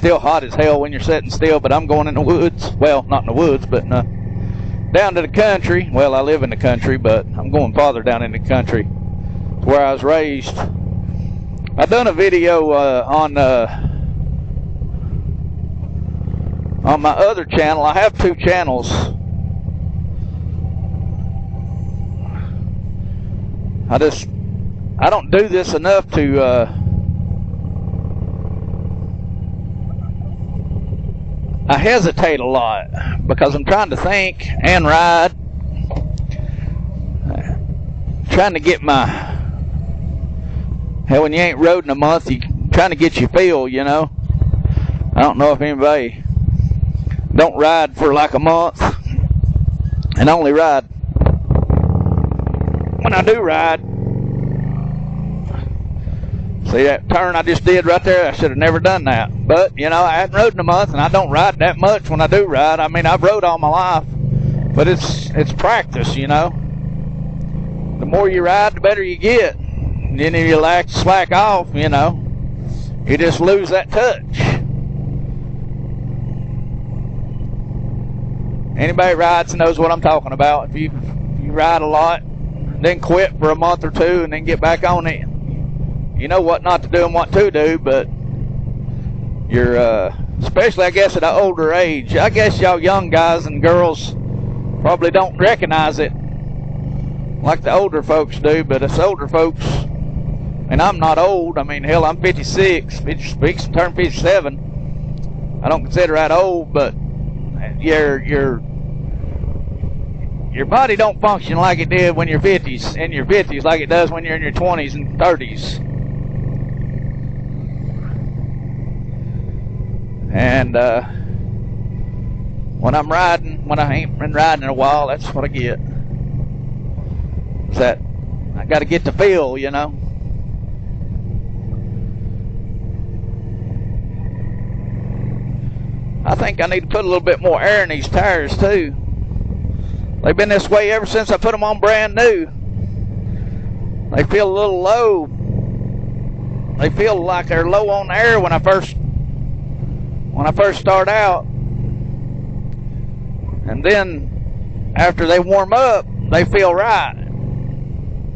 still hot as hell when you're sitting still, but I'm going in the woods. Well, not in the woods, but down to the country. Well, I live in the country, but I'm going farther down in the country where I was raised. I done a video on my other channel. I have 2 channels. I don't do this enough to I hesitate a lot because I'm trying to think and ride, trying to get my, hell, when you ain't rode in a month, you trying to get your feel, you know. I don't know if anybody don't ride for like a month and only ride when I do ride. See that turn I just did right there? I should have never done that. But, you know, I hadn't rode in a month, and I don't ride that much when I do ride. I mean, I've rode all my life, but it's practice, you know. The more you ride, the better you get. And then if you slack off, you know, you just lose that touch. Anybody rides knows what I'm talking about. If you ride a lot, then quit for a month or 2, and then get back on it, you know what not to do and what to do, but you're, especially I guess at an older age, I guess y'all young guys and girls probably don't recognize it like the older folks do, but us older folks, and I'm not old, I mean, hell, I'm 56, turn 57, I don't consider that old, but your body don't function like it did when you're in your 50s, like it does when you're in your 20s and 30s. And when I'm riding, when I ain't been riding in a while, that's what I get. It's that I got to get the feel, you know. I think I need to put a little bit more air in these tires too. They've been this way ever since I put them on brand new. They feel a little low. They feel like they're low on air when I first start out, and then after they warm up, they feel right.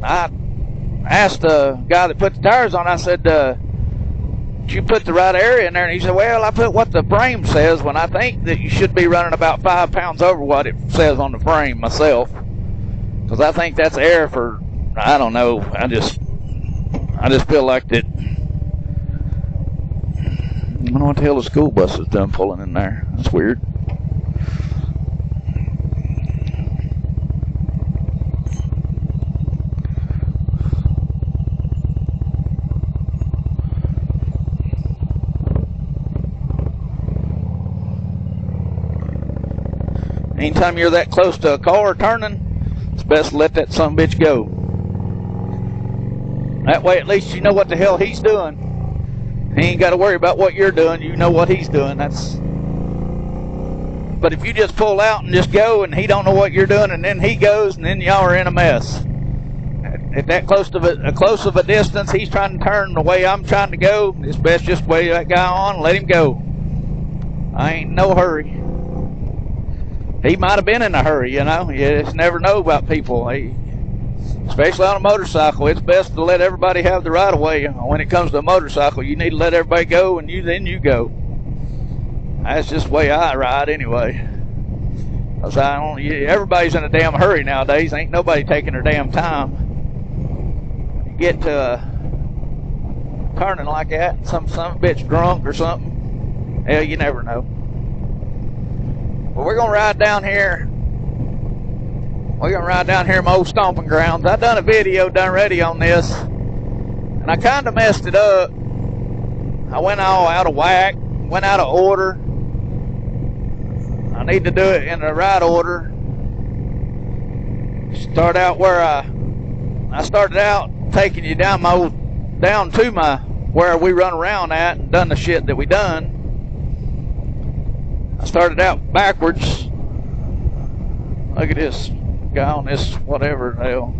I asked the guy that put the tires on, I said, did you put the right area in there? And he said, well, I put what the frame says, when I think that you should be running about 5 pounds over what it says on the frame myself, because I think that's air for, I don't know, I just feel like that. I don't know what the hell the school bus is done pulling in there. That's weird. Anytime you're that close to a car turning, it's best to let that sumbitch go. That way at least you know what the hell he's doing. He ain't got to worry about what you're doing. You know what he's doing. But if you just pull out and just go, and he don't know what you're doing, and then he goes, and then y'all are in a mess. At that close of a distance, he's trying to turn the way I'm trying to go. It's best just wait that guy on and let him go. I ain't in no hurry. He might have been in a hurry, you know. You just never know about people. Especially on a motorcycle, it's best to let everybody have the right of way. When it comes to a motorcycle, you need to let everybody go, and then you go. That's just the way I ride anyway. Cause everybody's in a damn hurry nowadays. Ain't nobody taking their damn time. You get to turning like that, some bitch drunk or something. Hell, you never know. Well, we're gonna ride down here. We're gonna ride down here in my old stomping grounds. I done a video done ready on this, and I kind of messed it up. I went all out of whack, went out of order. I need to do it in the right order. Start out where I started out taking you down to my where we run around at and done the shit that we done. I started out backwards. Look at this guy on this whatever the hell.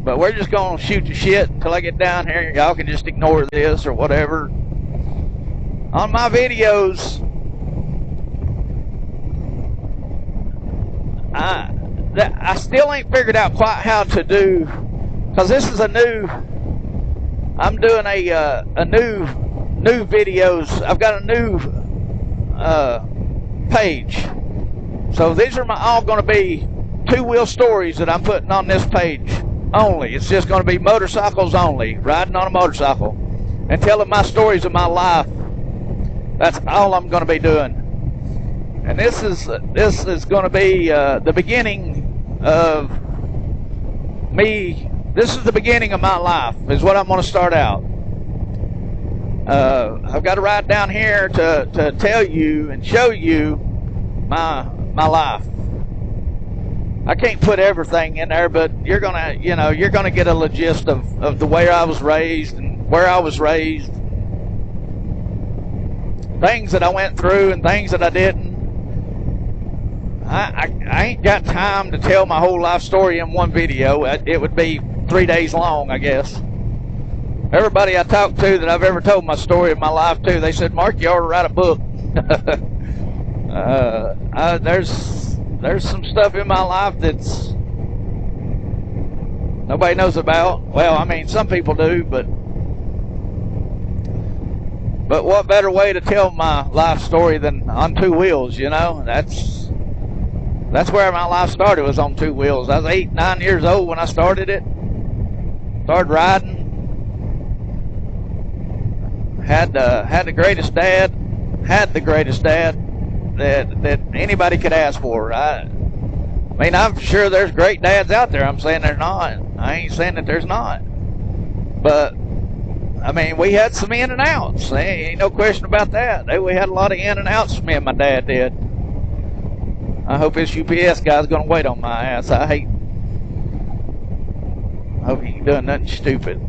But we're just going to shoot the shit until I get down here. Y'all can just ignore this or whatever. On my videos, I still ain't figured out quite how to do, because this is a new, I'm doing a new videos. I've got a new page. So these are all going to be two-wheel stories that I'm putting on this page only. It's just going to be motorcycles only, riding on a motorcycle and telling my stories of my life. That's all I'm going to be doing. And this is going to be the beginning of me. This is the beginning of my life, is what I'm going to start out. I've got to ride down here to tell you and show you my life. I can't put everything in there, but you're gonna get a gist of the way I was raised and where I was raised, things that I went through and things that I didn't. I ain't got time to tell my whole life story in one video. It would be 3 days long, I guess. Everybody I talked to that I've ever told my story of my life to, they said, Mark, you ought to write a book. There's some stuff in my life that's nobody knows about. Well, I mean, some people do, but what better way to tell my life story than on two wheels, you know? That's where my life started, was on two wheels. I was 8, 9 years old when I started it. Started riding. Had the greatest dad that anybody could ask for. I mean, I'm sure there's great dads out there. I'm saying there's not. I ain't saying that there's not. But I mean, we had some in and outs. Ain't no question about that. We had a lot of in and outs. Me and my dad did. I hope this UPS guy's gonna wait on my ass. I hope he ain't doing nothing stupid.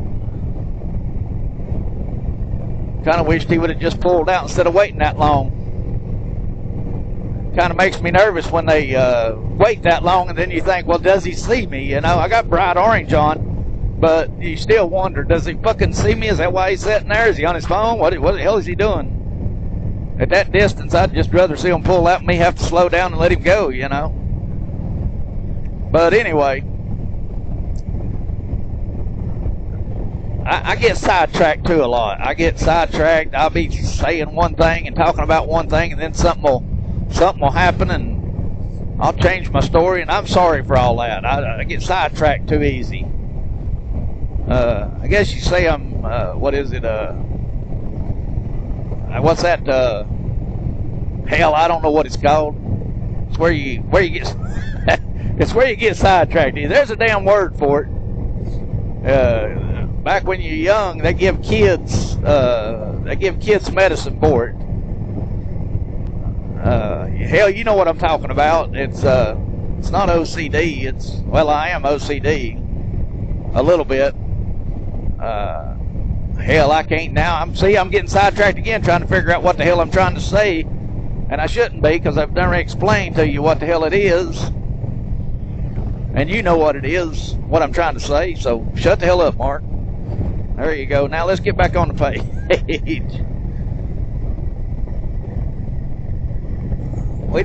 Kind of wished he would have just pulled out instead of waiting that long. Kind of makes me nervous when they wait that long, and then you think, well, does he see me? You know, I got bright orange on, but you still wonder, does he fucking see me? Is that why he's sitting there? Is he on his phone? What the hell is he doing? At that distance, I'd just rather see him pull out and me have to slow down and let him go, you know. But anyway, I get sidetracked too a lot. I get sidetracked. I'll be saying one thing and talking about one thing, and then something will happen, and I'll change my story, and I'm sorry for all that. I get sidetracked too easy. I guess you say I'm, what is it, what's that, hell, I don't know what it's called. It's where you get, it's where you get sidetracked. There's a damn word for it. Back when you're young, they give kids medicine for it. Hell, you know what I'm talking about. It's not OCD. Well, I am OCD a little bit. Hell, I can't now. I'm getting sidetracked again trying to figure out what the hell I'm trying to say, and I shouldn't be, because I've never explained to you what the hell it is, and you know what it is, what I'm trying to say. So shut the hell up, Mark. There you go. Now let's get back on the page. We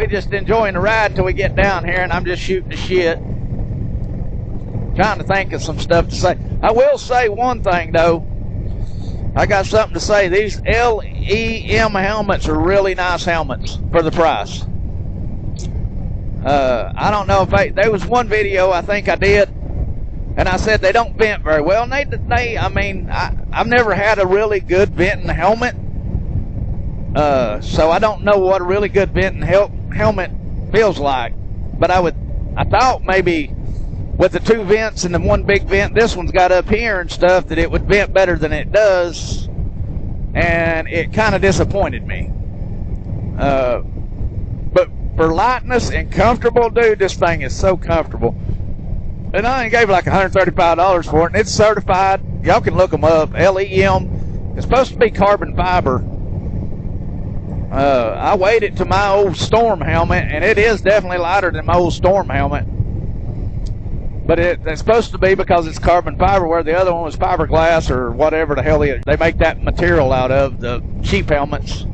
just enjoying the ride till we get down here, and I'm just shooting the shit, trying to think of some stuff to say. I will say one thing though. I got something to say. These LEM helmets are really nice helmets for the price. I don't know if there was one video I think I did, and I said they don't vent very well. And I mean, I've never had a really good venting helmet. So I don't know what a really good venting helmet feels like. But I thought maybe with the two vents and the one big vent this one's got up here and stuff, that it would vent better than it does. And it kind of disappointed me. But for lightness and comfortable, dude, this thing is so comfortable. And I gave like $135 for it, and it's certified. Y'all can look them up. LEM. It's supposed to be carbon fiber. I weighed it to my old Storm helmet, and it is definitely lighter than my old Storm helmet. But it's supposed to be because it's carbon fiber, where the other one was fiberglass or whatever the hell they make that material out of, the cheap helmets.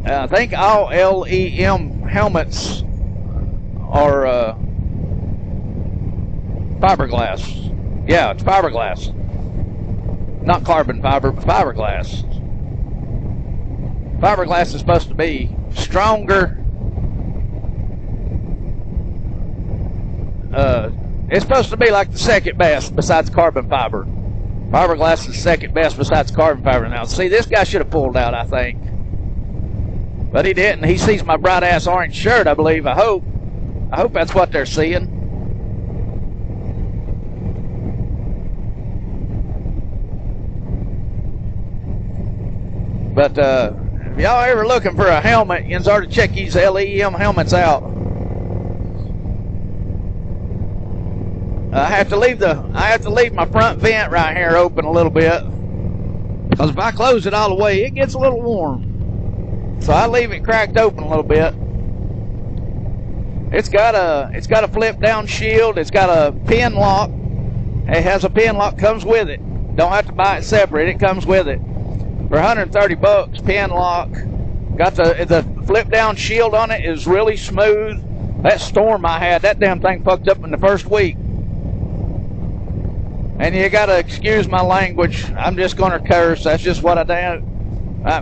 I think all LEM helmets are fiberglass. Yeah, it's fiberglass. Not carbon fiber, but fiberglass. Fiberglass is supposed to be stronger. It's supposed to be like the second best besides carbon fiber. Fiberglass is second best besides carbon fiber. Now, see, this guy should have pulled out, I think. But he didn't. He sees my bright ass orange shirt, I believe. I hope that's what they're seeing. But if y'all ever looking for a helmet, you can start to check these LEM helmets out. I have to leave my front vent right here open a little bit, because if I close it all the way, it gets a little warm. So I leave it cracked open a little bit. It's got a flip down shield. It's got a pin lock. It has a pin lock, comes with it. Don't have to buy it separate. It comes with it. For $130, pin lock. Got the flip down shield on it is really smooth. That storm I had, that damn thing fucked up in the first week. And you gotta excuse my language. I'm just gonna curse. That's just what I do.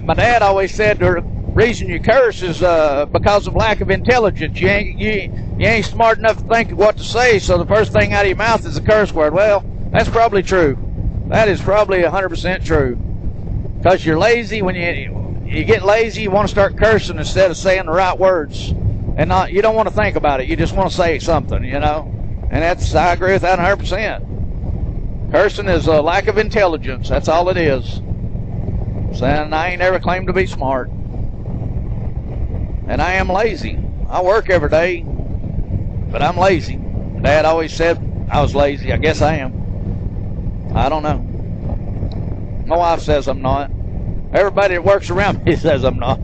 My dad always said the reason you curse is because of lack of intelligence. You ain't smart enough to think of what to say, so the first thing out of your mouth is a curse word. Well, that's probably true. That is probably 100% true. Because you're lazy. When you get lazy, you want to start cursing instead of saying the right words. And you don't want to think about it. You just want to say something, you know. And I agree with that 100%. Cursing is a lack of intelligence. That's all it is. Saying I ain't ever claimed to be smart. And I am lazy. I work every day, but I'm lazy. Dad always said I was lazy. I guess I am. I don't know. My wife says I'm not. Everybody that works around me says I'm not.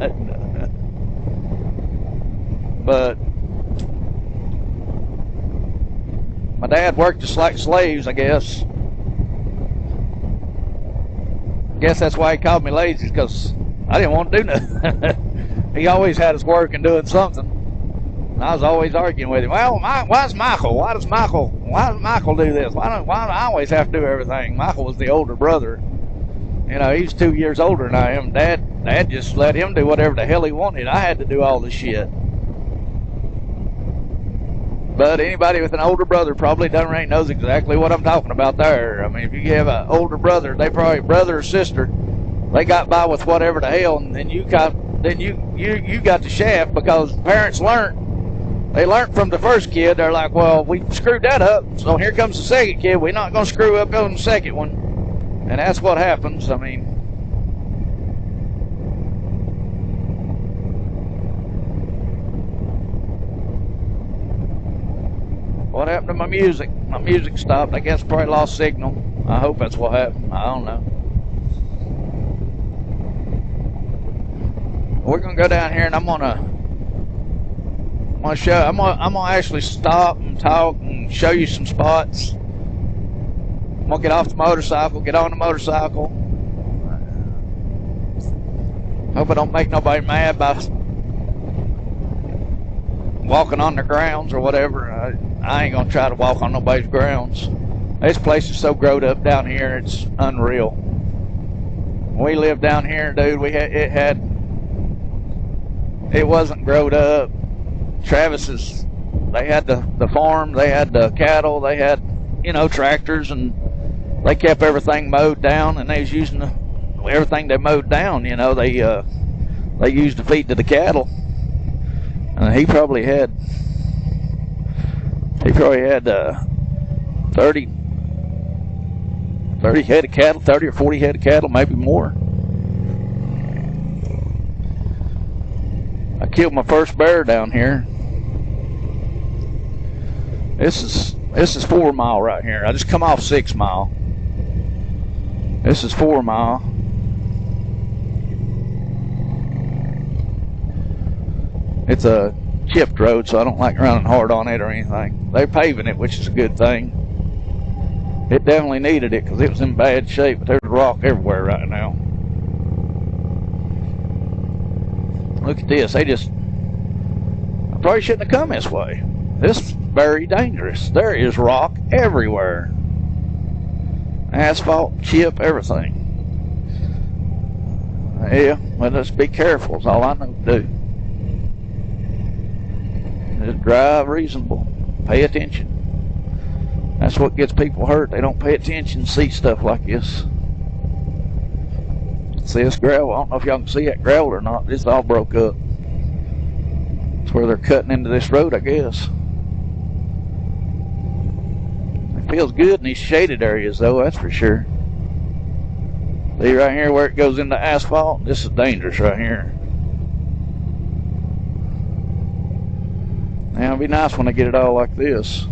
But my dad worked just like slaves, I guess. I guess that's why he called me lazy, because I didn't want to do nothing. He always had us working, doing something. And I was always arguing with him. Well, why's Michael? Why does Michael do this? Why do I always have to do everything? Michael was the older brother. You know, he's 2 years older than I am. Dad just let him do whatever the hell he wanted. I had to do all the shit. But anybody with an older brother probably knows exactly what I'm talking about there. I mean, if you have an older brother, they probably, brother or sister, they got by with whatever the hell, and then you got the shaft, because parents learned. They learned from the first kid. They're like, well, we screwed that up, so here comes the second kid. We're not going to screw up on the second one. And that's what happens. I mean, what happened to my music? My music stopped. I guess probably lost signal. I hope that's what happened. I don't know. We're gonna go down here, and I'm gonna actually stop and talk and show you some spots. I'm gonna get off the motorcycle, get on the motorcycle. Hope I don't make nobody mad by walking on their grounds or whatever. I ain't gonna try to walk on nobody's grounds. This place is so growed up down here, it's unreal. When we lived down here, dude, it wasn't growed up. Travis's, they had the farm, they had the cattle, they had, tractors, and they kept everything mowed down, and they was using everything they mowed down, they used to feed to the cattle. And he probably had 30 head of cattle, 30 or 40 head of cattle, maybe more. I killed my first bear down here. This is 4 Mile right here. I just come off 6 Mile. This is 4 Mile. It's a chipped road, so I don't like running hard on it or anything. They're paving it, which is a good thing. It definitely needed it because it was in bad shape, but there's rock everywhere right now. Look at this. I probably shouldn't have come this way. This is very dangerous. There is rock everywhere. Asphalt, chip, everything. Yeah, well, just be careful is all I know to do. Just drive reasonable. Pay attention. That's what gets people hurt. They don't pay attention, see stuff like this. See this gravel? I don't know if y'all can see that gravel or not. It's all broke up. It's where they're cutting into this road, I guess. It feels good in these shaded areas, though, that's for sure. See right here where it goes into asphalt? This is dangerous right here. Now, it'd be nice when I get it all like this.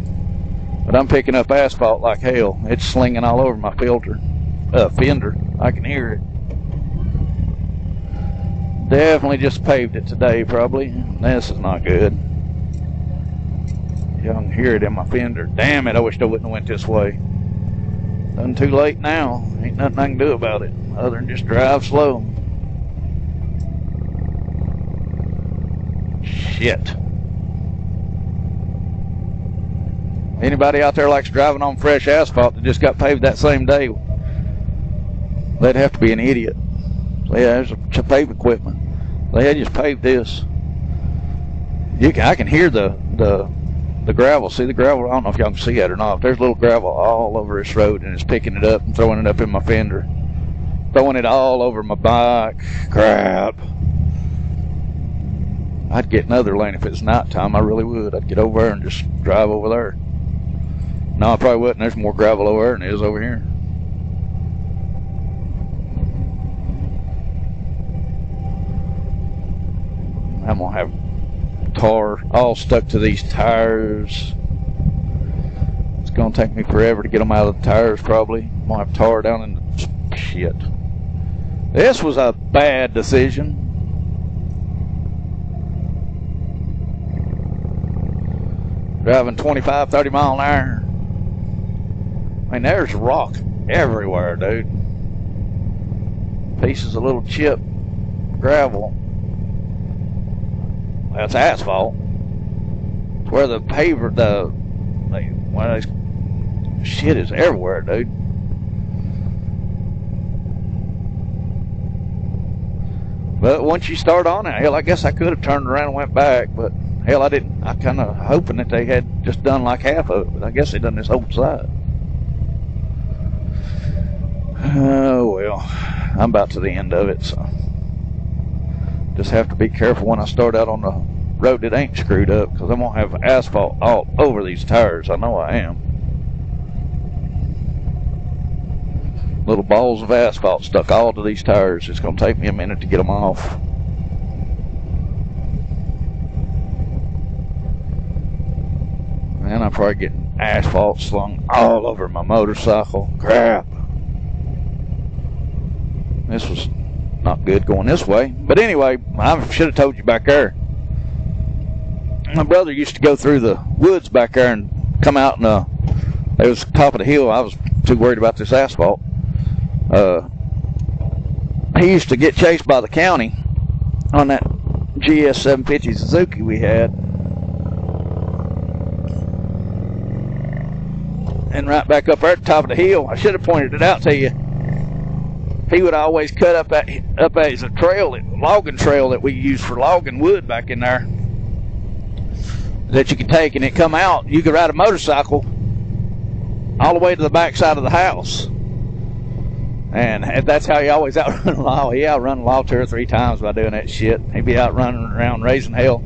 But I'm picking up asphalt like hell. It's slinging all over my fender. I can hear it. Definitely just paved it today, probably. This is not good. Y'all can hear it in my fender. Damn it, I wish I wouldn't have went this way. Done too late now. Ain't nothing I can do about it other than just drive slow. Shit. Anybody out there likes driving on fresh asphalt that just got paved that same day, they'd have to be an idiot. So yeah, there's a paved equipment. They had just paved this. I can hear the gravel. See the gravel? I don't know if y'all can see that or not. There's little gravel all over this road, and it's picking it up and throwing it up in my fender. Throwing it all over my bike. Crap. I'd get another lane if it's nighttime. I really would. I'd get over there and just drive over there. No, I probably wouldn't. There's more gravel over there than there is over here. I'm going to have tar all stuck to these tires. It's going to take me forever to get them out of the tires, probably. I'm going to have tar down in the shit. This was a bad decision. Driving 25, 30 mile an hour. I mean, there's rock everywhere, dude. Pieces of little chip gravel. That's asphalt. It's where the paver, shit is everywhere, dude. But once you start on it, hell, I guess I could have turned around and went back, but hell, I didn't. I kind of hoping that they had just done like half of it, but I guess they done this whole side. Oh well, I'm about to the end of it, so just have to be careful when I start out on the road that ain't screwed up, because I'm gonna have asphalt all over these tires. I know I am. Little balls of asphalt stuck all to these tires. It's gonna take me a minute to get them off. And I'm probably getting asphalt slung all over my motorcycle. Crap. This was not good going this way. But anyway, I should have told you back there. My brother used to go through the woods back there and come out and it was top of the hill. I was too worried about this asphalt. He used to get chased by the county on that GS 750 Suzuki we had. And right back up there at the top of the hill, I should have pointed it out to you. He would always cut up as a trail, logging trail that we used for logging wood back in there that you could take, and it come out. You could ride a motorcycle all the way to the back side of the house. And that's how he always outrun the law. He outrun the law 2 or 3 times by doing that shit. He'd be out running around raising hell.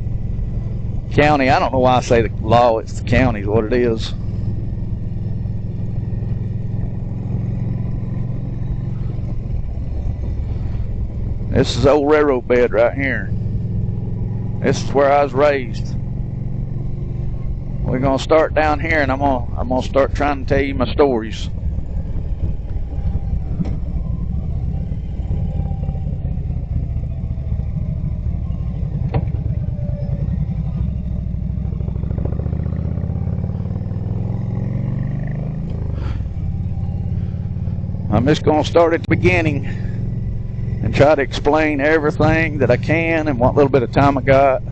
County, I don't know why I say the law, it's the county is what it is. This is old railroad bed right here. This is where I was raised. We're gonna start down here, and I'm gonna start trying to tell you my stories. I'm just going to start at the beginning and try to explain everything that I can in what little bit of time I got.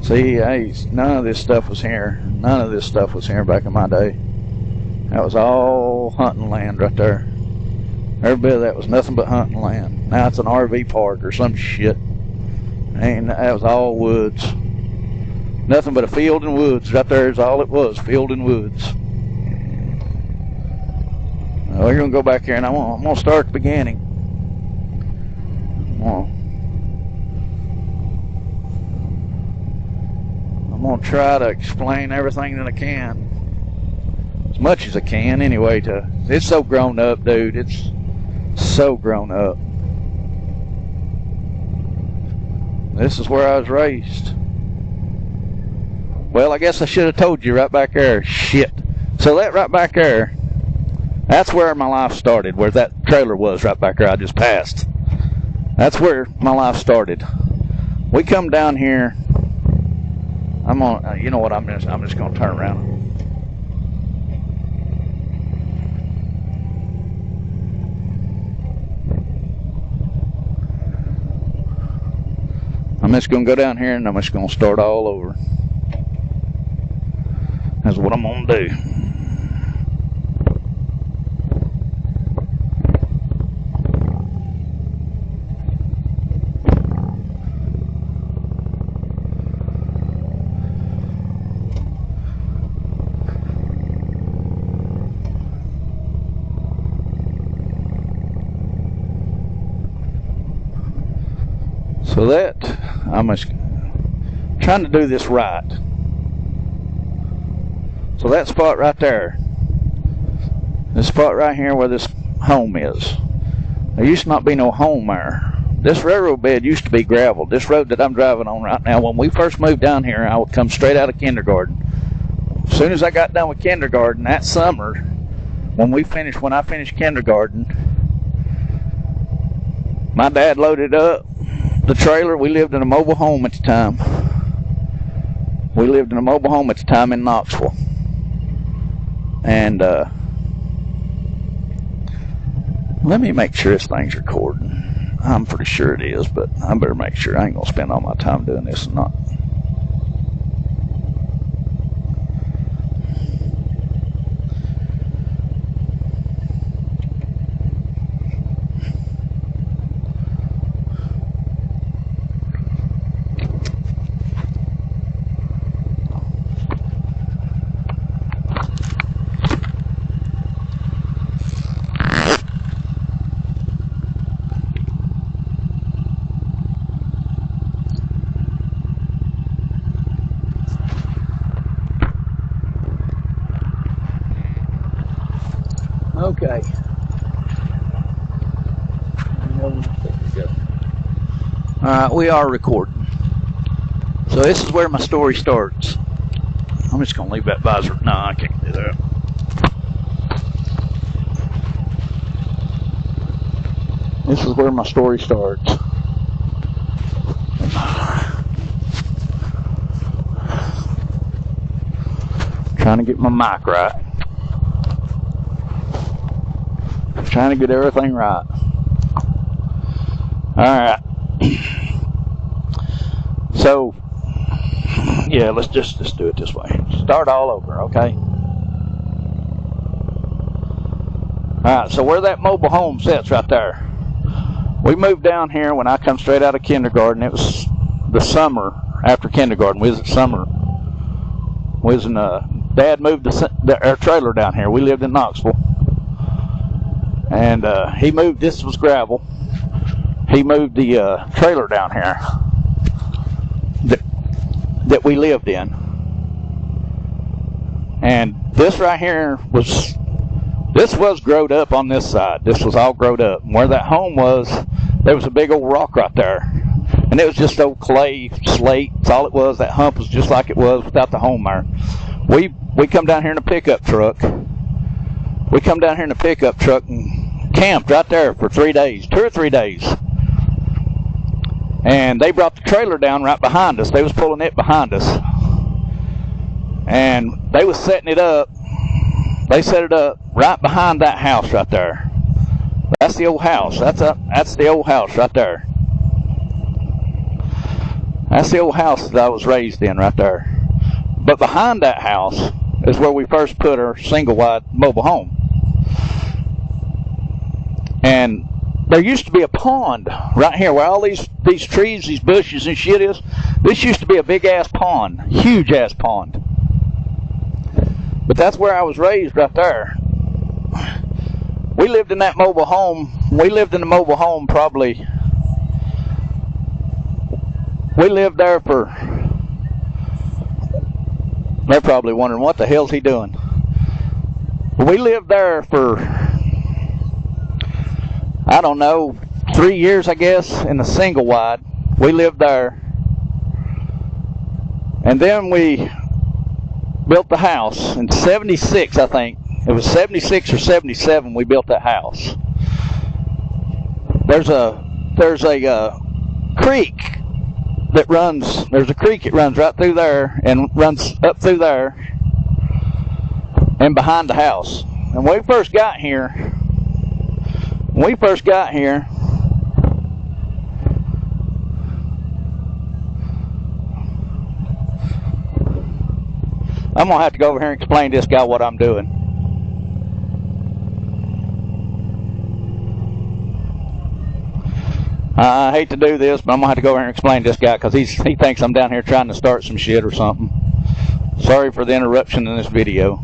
See, hey, none of this stuff was here. None of this stuff was here back in my day. That was all hunting land right there. Every bit of that was nothing but hunting land. Now it's an RV park or some shit. And that was all woods. Nothing but a field and woods. Right there is all it was, field and woods. We're going to go back here, and I'm going to start at the beginning. I'm going to try to explain everything that I can. As much as I can, anyway. It's so grown up, dude. It's so grown up. This is where I was raised. Well, I guess I should have told you right back there. Shit. So that right back there, that's where my life started, where that trailer was right back there I just passed. That's where my life started. We come down here. I'm on. You know what? I'm just going to turn around. I'm just going to go down here and I'm just going to start all over. That's what I'm going to do. So that, I'm just trying to do this right. So that spot right there, this spot right here where this home is, there used to not be no home there. This railroad bed used to be gravel. This road that I'm driving on right now, when we first moved down here, I would come straight out of kindergarten. As soon as I got done with kindergarten that summer, when I finished kindergarten, my dad loaded up the trailer. We lived in a mobile home at the time. We lived in a mobile home at the time in Knoxville. And let me make sure this thing's recording. I'm pretty sure it is, but I better make sure. I ain't gonna spend all my time doing this and not. Okay. Alright, we are recording. So this is where my story starts. I'm just going to leave that visor. No, I can't do that. This is where my story starts. Trying to get my mic right. Trying to get everything right. Alright. So, yeah, let's just do it this way. Start all over, okay? Alright, so where that mobile home sits right there. We moved down here when I come straight out of kindergarten. It was the summer after kindergarten. We was at summer. We was in Dad moved our trailer down here. We lived in Knoxville. And he moved, this was gravel. He moved the trailer down here that we lived in. And this right here was growed up on this side. This was all growed up. And where that home was, there was a big old rock right there. And it was just old clay, slate. That's all it was. That hump was just like it was without the home there. We come down here in a pickup truck. We come down here in a pickup truck and camped right there for 3 days, 2 or 3 days. And they brought the trailer down right behind us. They was pulling it behind us. And they was setting it up They set it up right behind that house right there. That's the old house. That's the old house right there. That's the old house that I was raised in right there. But behind that house is where we first put our single-wide mobile home. And there used to be a pond right here where all these trees, these bushes and shit is. This used to be a big-ass pond, huge-ass pond. But that's where I was raised right there. We lived in that mobile home. We lived in the mobile home probably. We lived there for. They're probably wondering what the hell's he doing. We lived there for, I don't know, 3 years, I guess, in a single wide. We lived there. And then we built the house in 76, I think. It was 76 or 77 we built that house. There's a creek that runs, there's a creek that runs right through there and runs up through there and behind the house. And when we first got here, I'm going to have to go over here and explain to this guy what I'm doing. I hate to do this, but I'm going to have to go over here and explain to this guy because he thinks I'm down here trying to start some shit or something. Sorry for the interruption in this video.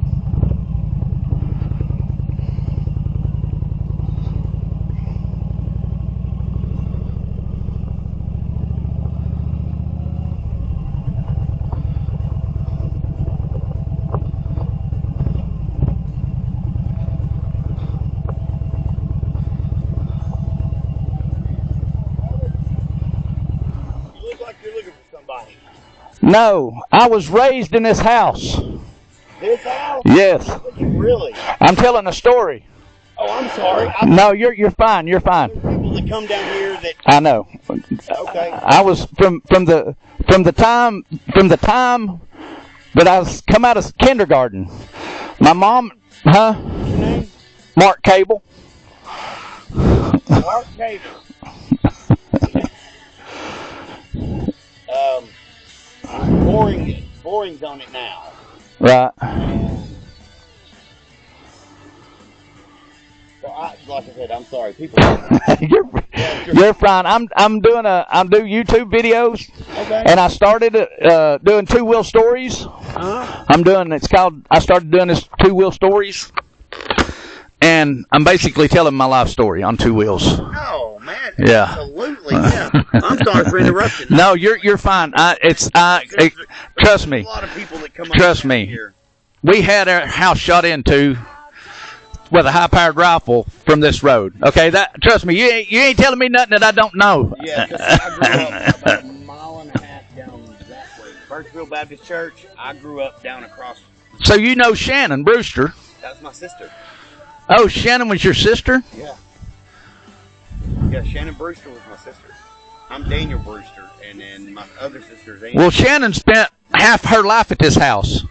No, I was raised in this house. This house? Yes. Really? I'm telling a story. Oh, I'm sorry. No, you're fine. You're fine. People that come down here that. I know. Okay. I was from the time that I was come out of kindergarten. My mom, What's your name? Mark Cable. Mark Cable. Boring's on it now. Right. So like I said, I'm sorry. People. You're fine. I do YouTube videos. Okay. And I started doing 2-wheel stories. Uh-huh. I started doing this 2-wheel stories. And I'm basically telling my life story on 2 wheels. Oh man. Yeah. Absolutely. Yeah. I'm sorry for interrupting. No, you're fine. Trust me. There's a lot of people that come up Trust me. here. We had our house shot into with a high-powered rifle from this road. Okay, trust me. You ain't telling me nothing that I don't know. Yeah, 'cause I grew up about a mile and a half down that way. Birchville Baptist Church. I grew up down across. So you know Shannon Brewster? That was my sister. Oh, Shannon was your sister? Yeah. Yeah, Shannon Brewster was my sister. I'm Daniel Brewster, and then my other sister's Amy. Well, Shannon spent half her life at this house.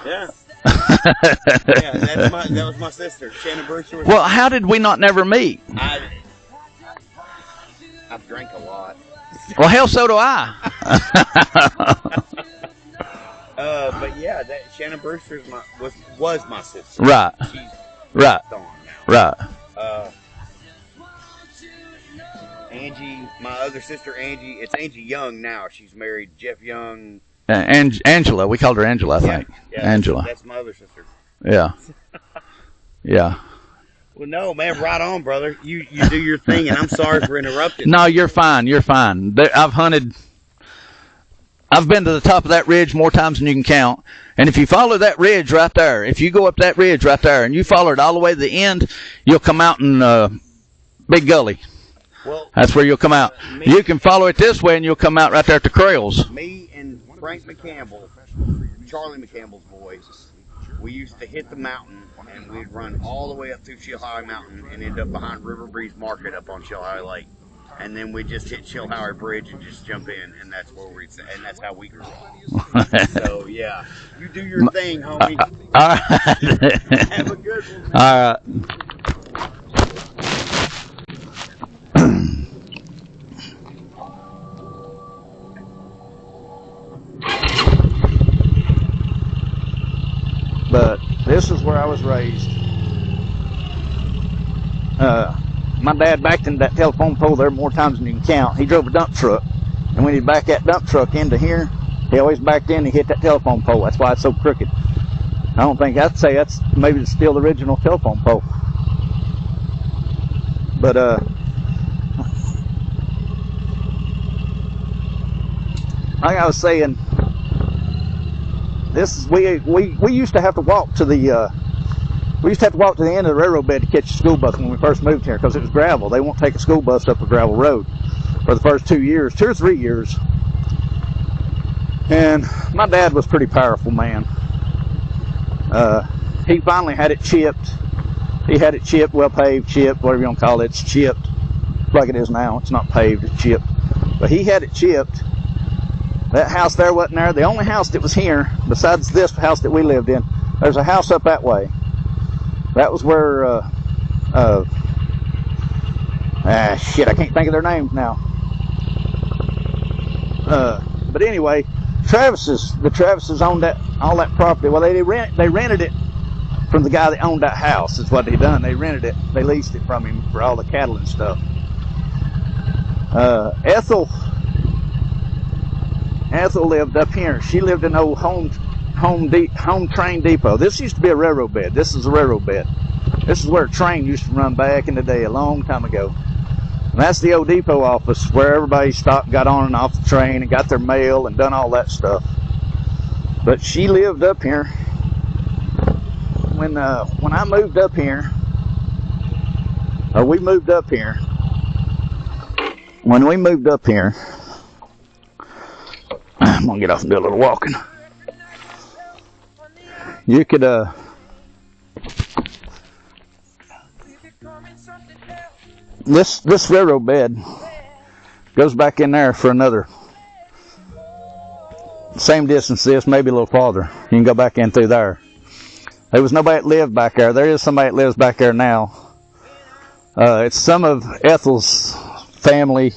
Yeah. Yeah, that was my sister. Shannon Brewster was. Well, how did we not never meet? I've drank a lot. Well, hell, so do I. But yeah, Shannon Brewster was my sister. Right. She's Right. gone now. Right. Angie, my other sister Angie, it's Angie Young now. She's married Jeff Young. Angela, we called her Angela, I think. Yeah, Angela. That's my other sister. Yeah. Yeah. Well, no, man, right on, brother. You do your thing, and I'm sorry for interrupting. No, you're fine. You're fine. I've been to the top of that ridge more times than you can count. And if you follow that ridge right there, if you go up that ridge right there and you follow it all the way to the end, you'll come out in Big Gully. Well, that's where you'll come out. You can follow it this way and you'll come out right there at the Crails. Me and Frank McCampbell, Charlie McCampbell's boys, we used to hit the mountain and we'd run all the way up through Chilhowee Mountain and end up behind River Breeze Market up on Chilhowee Lake. and then we just hit Chilhowee Bridge and just jump in, and that's where and that's how we grew up. So yeah, you do your thing, homie. All right. Have a good one, man. All right. But this is where I was raised. My dad backed into that telephone pole there more times than you can count. He drove a dump truck, and when he'd back that dump truck into here, he always backed in and hit that telephone pole. That's why it's so crooked. I don't think, I'd say that's maybe still the original telephone pole. But like I was saying, this is, we used to have to walk to the end of the railroad bed to catch a school bus when we first moved here, because it was gravel. They won't take a school bus up a gravel road for the first 2 or 3 years. And my dad was a pretty powerful man. He finally had it chipped. He had it chipped, well paved, chipped, whatever you want to call it. It's chipped like it is now. It's not paved, it's chipped. But he had it chipped. That house there wasn't there. The only house that was here, besides this house that we lived in, there's a house up that way. That was where, shit, I can't think of their names now. But anyway, the Travises owned all that property. Well, they rented it from the guy that owned that house, is what they done. They rented it, they leased it from him for all the cattle and stuff. Ethel lived up here. She lived in old home train depot. This used to be a railroad bed. This is a railroad bed. This is where a train used to run back in the day, a long time ago. And that's the old depot office where everybody stopped, got on and off the train, and got their mail and done all that stuff. But she lived up here. When I moved up here, or we moved up here. When we moved up here, I'm gonna get off and do a little walking. You could this railroad bed goes back in there for another same distance this, maybe a little farther. You can go back in through there. There was nobody that lived back there. There is somebody that lives back there now. It's some of Ethel's family.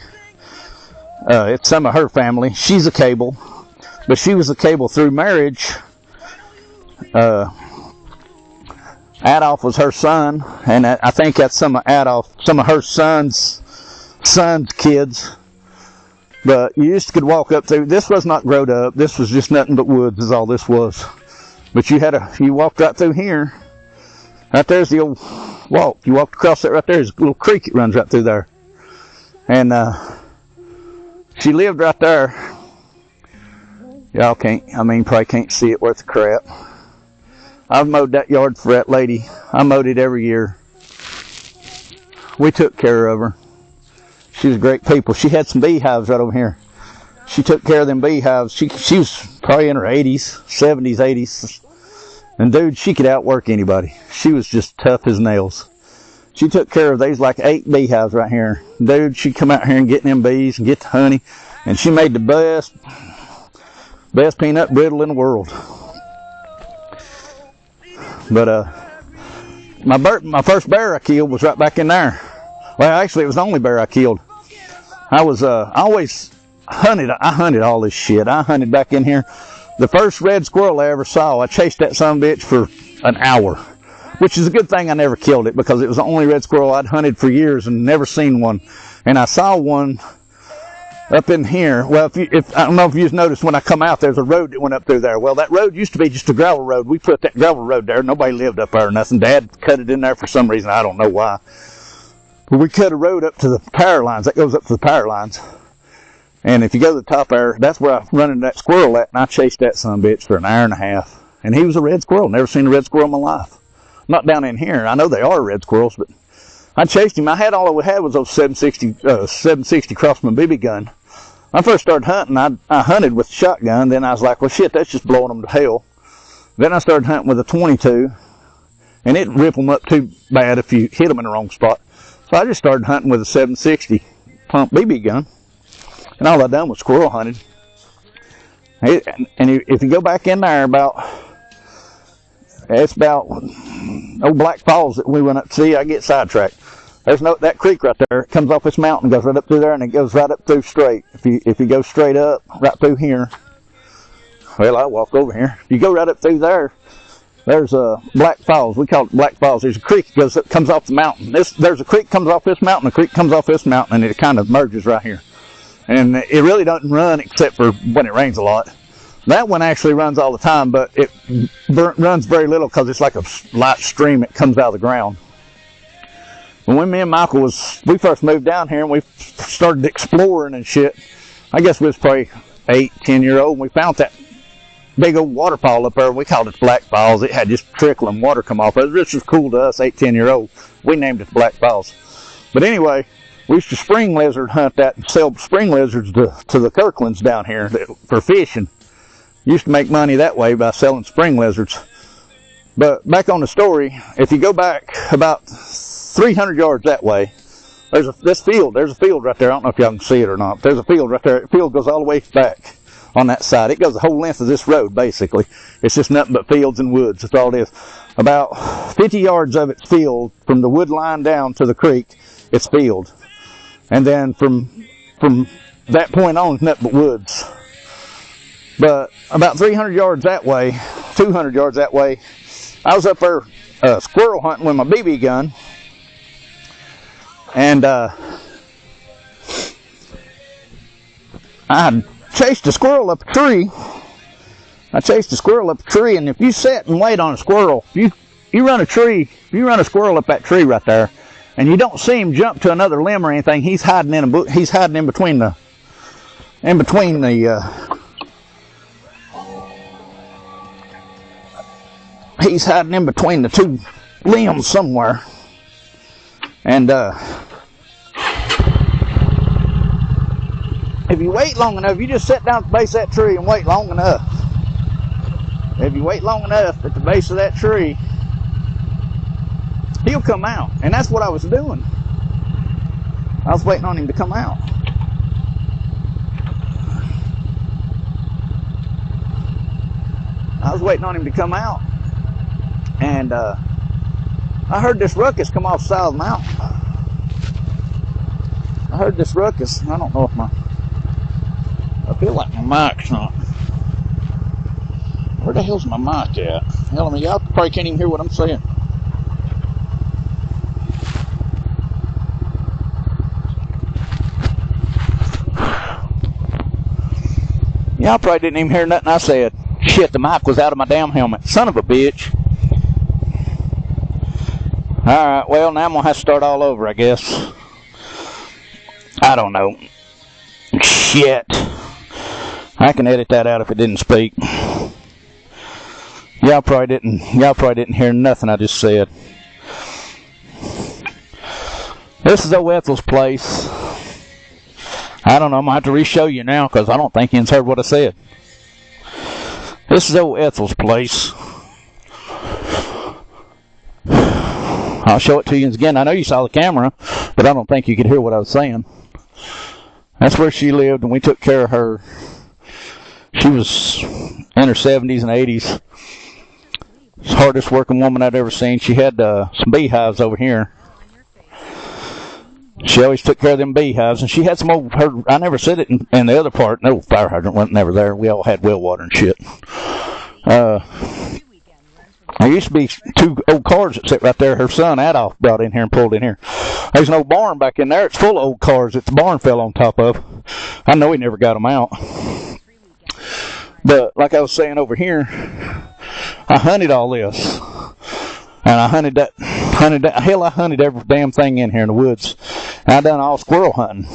It's some of her family. She's a Cable, but she was a Cable through marriage. Adolph was her son, and I think that's some of her son's kids. But you used to could walk up through. This was not growed up. This was just nothing but woods, is all this was. But you walked right through here. Right there's the old walk. You walked across that right there. There's a little creek that runs right through there. And she lived right there. Y'all probably can't see it worth a crap. I've mowed that yard for that lady. I mowed it every year. We took care of her. She was great people. She had some beehives right over here. She took care of them beehives. She was probably in her 80s, 70s, 80s. And dude, she could outwork anybody. She was just tough as nails. She took care of, there's like 8 beehives right here. Dude, she'd come out here and get them bees and get the honey. And she made the best peanut brittle in the world. But my first bear I killed was right back in there. Well, actually, it was the only bear I killed. I always hunted. I hunted all this shit. I hunted back in here. The first red squirrel I ever saw, I chased that son of a bitch for an hour, which is a good thing I never killed it, because it was the only red squirrel I'd hunted for years and never seen one. And I saw one up in here. Well, I don't know if you've noticed, when I come out, there's a road that went up through there. Well, that road used to be just a gravel road. We put that gravel road there. Nobody lived up there or nothing. Dad cut it in there for some reason. I don't know why. But we cut a road up to the power lines. That goes up to the power lines. And if you go to the top there, that's where I run into that squirrel at, and I chased that son of a bitch for an hour and a half. And he was a red squirrel. Never seen a red squirrel in my life. Not down in here. I know they are red squirrels, but I chased him. All I had was those 760 Crossman BB gun. When I first started hunting, I hunted with a shotgun. Then I was like, well, shit, that's just blowing them to hell. Then I started hunting with a 22, and it'd rip them up too bad if you hit them in the wrong spot. So I just started hunting with a 760 pump BB gun, and all I done was squirrel hunted. And if you go back in there it's about old Black Falls that we went up to see. I get sidetracked. There's that creek right there. It comes off this mountain, goes right up through there, and it goes right up through straight. If you go straight up, right through here, well, I walk over here. If you go right up through there, there's Black Falls. We call it Black Falls. There's a creek that comes off the mountain. There's a creek comes off this mountain, a creek comes off this mountain, and it kind of merges right here. And it really doesn't run except for when it rains a lot. That one actually runs all the time, but it runs very little because it's like a light stream that comes out of the ground. When me and Michael we first moved down here and we started exploring and shit, I guess we was probably 8, 10-year-old, and we found that big old waterfall up there. We called it Black Falls. It had just trickling water come off. This was cool to us, 8, 10-year-old. We named it Black Falls. But anyway, we used to spring lizard hunt that and sell spring lizards to the Kirklands down here for fishing. Used to make money that way by selling spring lizards. But back on the story, if you go back about 300 yards that way, there's a field right there. I don't know if y'all can see it or not. There's a field right there. The field goes all the way back on that side. It goes the whole length of this road, basically. It's just nothing but fields and woods. That's all it is. About 50 yards of it's field. From the wood line down to the creek, it's field. And then from that point on, it's nothing but woods. But about 300 yards that way, 200 yards that way, I was up there squirrel hunting with my BB gun. And I chased a squirrel up a tree. And if you sit and wait on a squirrel, you run a squirrel up that tree right there, and you don't see him jump to another limb or anything. He's hiding in between the two limbs somewhere. And if you wait long enough, you just sit down at the base of that tree and wait long enough. If you wait long enough at the base of that tree, he'll come out. And that's what I was doing. I was waiting on him to come out. And I heard this ruckus come off the side of the mountain. I don't know if I feel like my mic's not. Where the hell's my mic at? Hell, I mean, y'all probably can't even hear what I'm saying. Y'all probably didn't even hear nothing I said. Shit, the mic was out of my damn helmet. Son of a bitch. Alright, well, now I'm going to have to start all over, I guess. I don't know. Shit. I can edit that out if it didn't speak. Y'all probably didn't hear nothing I just said. This is old Ethel's place. I don't know, I'm going to have to re-show you now because I don't think you've heard what I said. This is old Ethel's place. I'll show it to you again. I know you saw the camera, but I don't think you could hear what I was saying. That's where she lived, and we took care of her. She was in her 70s and 80s. It's the hardest working woman I'd ever seen. She had some beehives over here. She always took care of them beehives, and she had some old, I never said it in the other part, no fire hydrant wasn't never there. We all had well water and shit. There used to be 2 old cars that sit right there. Her son, Adolf, brought in here and pulled in here. There's an old barn back in there. It's full of old cars that the barn fell on top of. I know he never got them out. But like I was saying over here, I hunted all this. And I hunted every damn thing in here in the woods. And I done all squirrel hunting.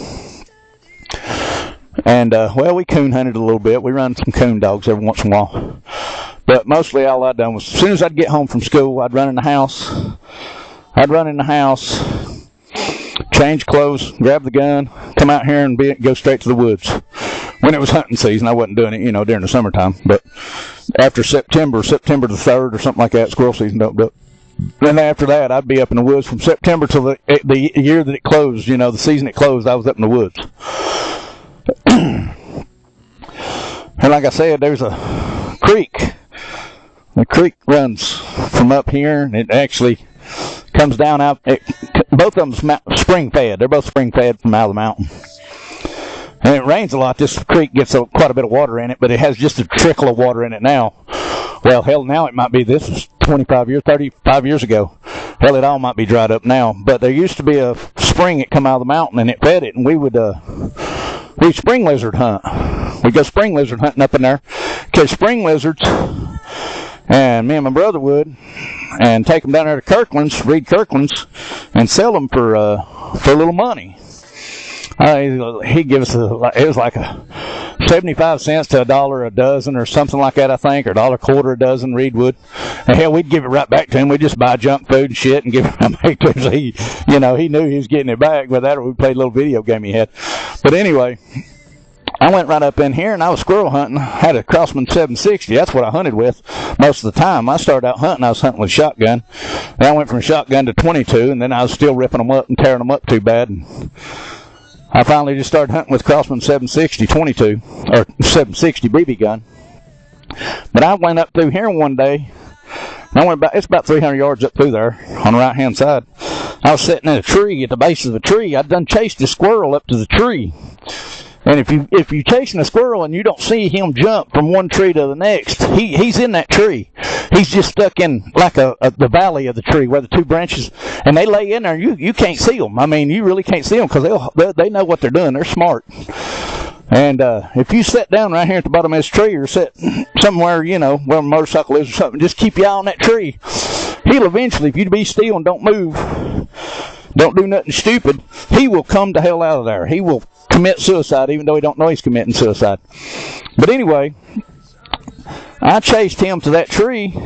And, well, we coon hunted a little bit. We run some coon dogs every once in a while. But mostly all I'd done was, as soon as I'd get home from school, I'd run in the house, change clothes, grab the gun, come out here and go straight to the woods. When it was hunting season, I wasn't doing it, during the summertime. But after September the 3rd or something like that, squirrel season opened up. then after that, I'd be up in the woods from September till the year that it closed. You know, the season it closed, I was up in the woods. And like I said, there's a creek. The creek runs from up here, and it actually comes down out. Both of them spring fed. They're both spring fed from out of the mountain. And it rains a lot. This creek gets quite a bit of water in it, but it has just a trickle of water in it now. Well, hell, now it might be. This is 35 years ago. Hell, it all might be dried up now. But there used to be a spring that come out of the mountain, and it fed it, and we'd spring lizard hunt. We'd go spring lizard hunting up in there, catch spring lizards, and me and my brother would, and take them down there to Kirkland's, Reed Kirkland's, and sell them for a little money. He'd give us it was like 75 cents to $1 a dozen or something like that, I think, or $1.25 a dozen, Reed would. And hell, we'd give it right back to him. We'd just buy junk food and shit and give it back to him. So he knew he was getting it back, but that or we played a little video game he had. But anyway, I went right up in here, and I was squirrel hunting. I had a Crossman 760. That's what I hunted with most of the time. I started out hunting. I was hunting with shotgun. Then I went from shotgun to 22, and then I was still ripping them up and tearing them up too bad. And I finally just started hunting with Crossman 760 22, or 760 BB gun. But I went up through here one day. It's about 300 yards up through there on the right-hand side. I was sitting in a tree at the base of the tree. I'd done chased a squirrel up to the tree. And if you chasing a squirrel and you don't see him jump from one tree to the next, he's in that tree. He's just stuck in like the valley of the tree where the two branches, and they lay in there. You can't see them. I mean, you really can't see them because they know what they're doing. They're smart. And if you sit down right here at the bottom of this tree or sit somewhere, where a motorcycle is or something, just keep your eye on that tree. He'll eventually, if you be still and don't move, don't do nothing stupid, he will come the hell out of there. He will commit suicide, even though he don't know he's committing suicide. But anyway, I chased him to that tree,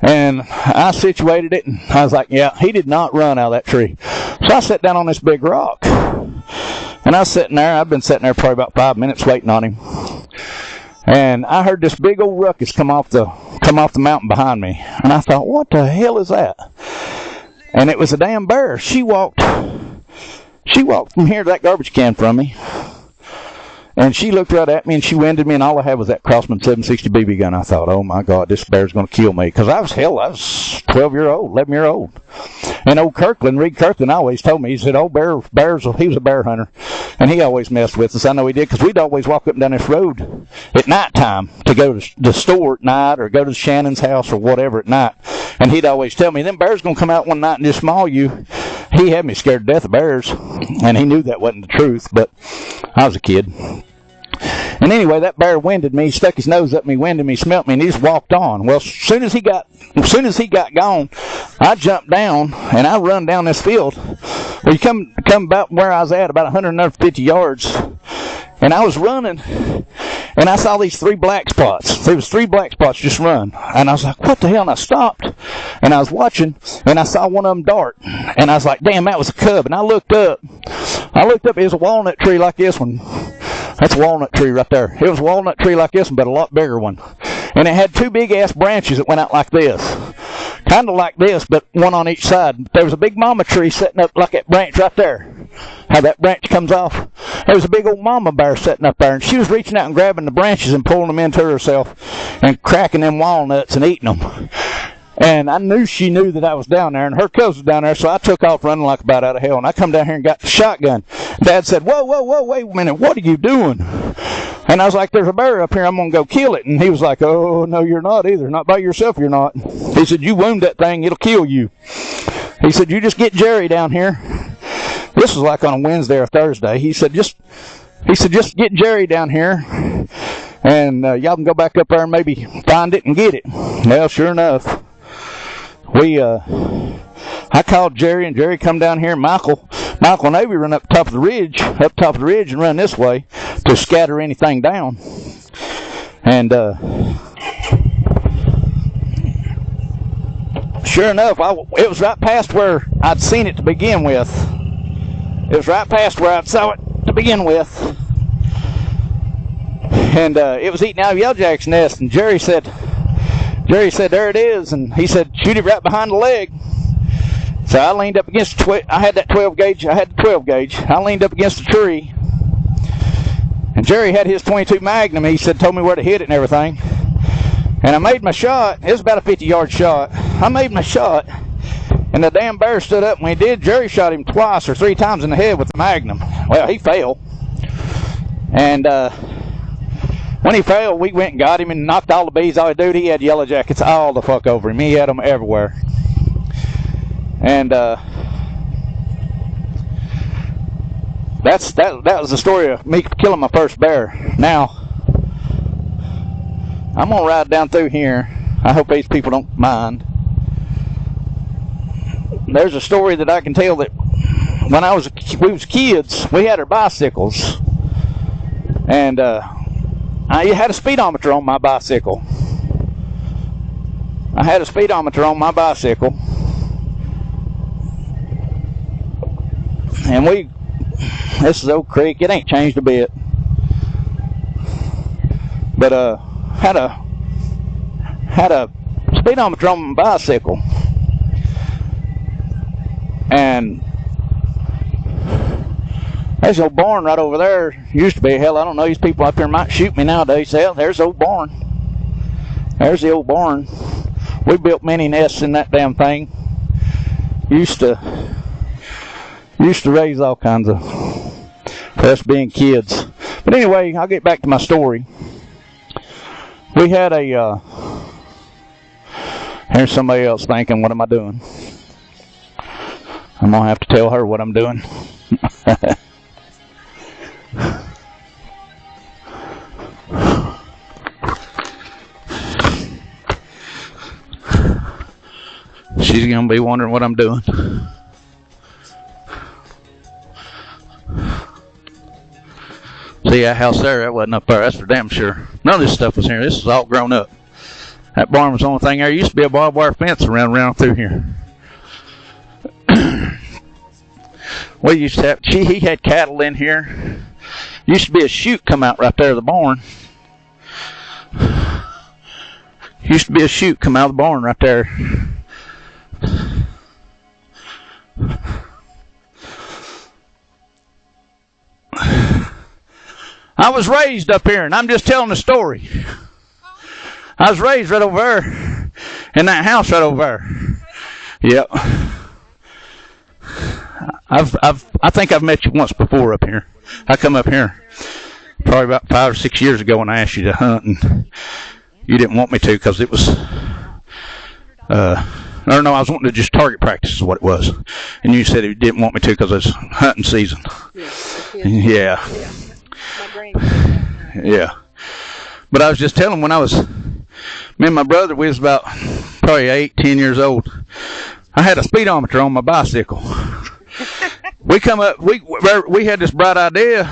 and I situated it, and I was like, yeah, he did not run out of that tree. So I sat down on this big rock, and I was sitting there. I've been sitting there probably about 5 minutes waiting on him, and I heard this big old ruckus come off the mountain behind me, and I thought, what the hell is that? And it was a damn bear. She walked from here to that garbage can from me, and she looked right at me, and she winded me, and all I had was that Crossman 760 BB gun. I thought, oh my God, this bear's going to kill me, because I was 11-year-old. And old Reed Kirkland always told me, he said, he was a bear hunter, and he always messed with us. I know he did, because we'd always walk up and down this road at nighttime to go to the store at night or go to Shannon's house or whatever at night, and he'd always tell me, them bears going to come out one night and just maul you. He had me scared to death of bears, and he knew that wasn't the truth, but I was a kid. And anyway, that bear winded me, stuck his nose up me, winded me, smelt me, and he just walked on. Well, as soon as he got gone, I jumped down and I run down this field. Well, you come about where I was at, about 150 yards, and I was running, and I saw these 3 black spots. There was 3 black spots just run, and I was like, what the hell? And I stopped, and I was watching, and I saw one of them dart, and I was like, damn, that was a cub. And I looked up, it was a walnut tree like this one. That's a walnut tree right there. It was a walnut tree like this one, but a lot bigger one. And it had 2 big-ass branches that went out like this. Kind of like this, but one on each side. There was a big mama tree sitting up like that branch right there. How that branch comes off. There was a big old mama bear sitting up there, and she was reaching out and grabbing the branches and pulling them into herself and cracking them walnuts and eating them. And I knew she knew that I was down there, and her cubs was down there, so I took off running like about out of hell. And I come down here and got the shotgun. Dad said, whoa, wait a minute, what are you doing? And I was like, there's a bear up here, I'm going to go kill it. And he was like, oh, no, you're not either. Not by yourself, you're not. He said, you wound that thing, it'll kill you. He said, you just get Jerry down here. This was like on a Wednesday or Thursday. He said, just get Jerry down here, and y'all can go back up there and maybe find it and get it. Well, sure enough, I called Jerry, and Jerry come down here, and Michael and Avery run up top of the ridge and run this way to scatter anything down. And sure enough, it was right past where I'd seen it to begin with. It was right past where I saw it to begin with. And it was eating out of Yellowjack's nest, and Jerry said, Jerry said, there it is. And he said, shoot it right behind the leg. So I leaned up against I had that 12 gauge. I had the 12 gauge. I leaned up against the tree. And Jerry had his 22 Magnum. He said, told me where to hit it and everything. And I made my shot. It was about a 50-yard shot. I made my shot. And the damn bear stood up. When he did, Jerry shot him twice or 3 times in the head with the Magnum. Well, he fell. And when he fell, we went and got him and knocked all the bees off. Dude, he had yellow jackets all the fuck over him. He had them everywhere. And that was the story of me killing my first bear. Now, I'm going to ride down through here. I hope these people don't mind. There's a story that I can tell that when we was kids, we had our bicycles. And I had a speedometer on my bicycle. And this is Oak Creek. It ain't changed a bit. But had a speedometer on my bicycle. And there's old barn right over there. Used to be. Hell, I don't know. These people up here might shoot me nowadays. Hell, there's the old barn. There's the old barn. We built many nests in that damn thing. Used to raise all kinds of, for us being kids. But anyway, I'll get back to my story. We had here's somebody else thinking, what am I doing? I'm going to have to tell her what I'm doing. She's going to be wondering what I'm doing. See that house there? That wasn't up there. That's for damn sure. None of this stuff was here. This is all grown up. That barn was the only thing there. Used to be a barbed wire fence around through here. We used to have, he had cattle in here. Used to be a chute come out right there of the barn. Used to be a chute come out of the barn right there. I was raised up here, and I'm just telling the story. I was raised right over there, in that house right over there. Yep. I think I've met you once before up here. I come up here probably about 5 or 6 years ago when I asked you to hunt, and you didn't want me to because it was, I don't know, I was wanting to just target practice is what it was. And you said you didn't want me to because it's hunting season. Yeah. Yeah. But I was just telling when me and my brother, we was about probably 8, 10 years old. I had a speedometer on my bicycle. We come up, we had this bright idea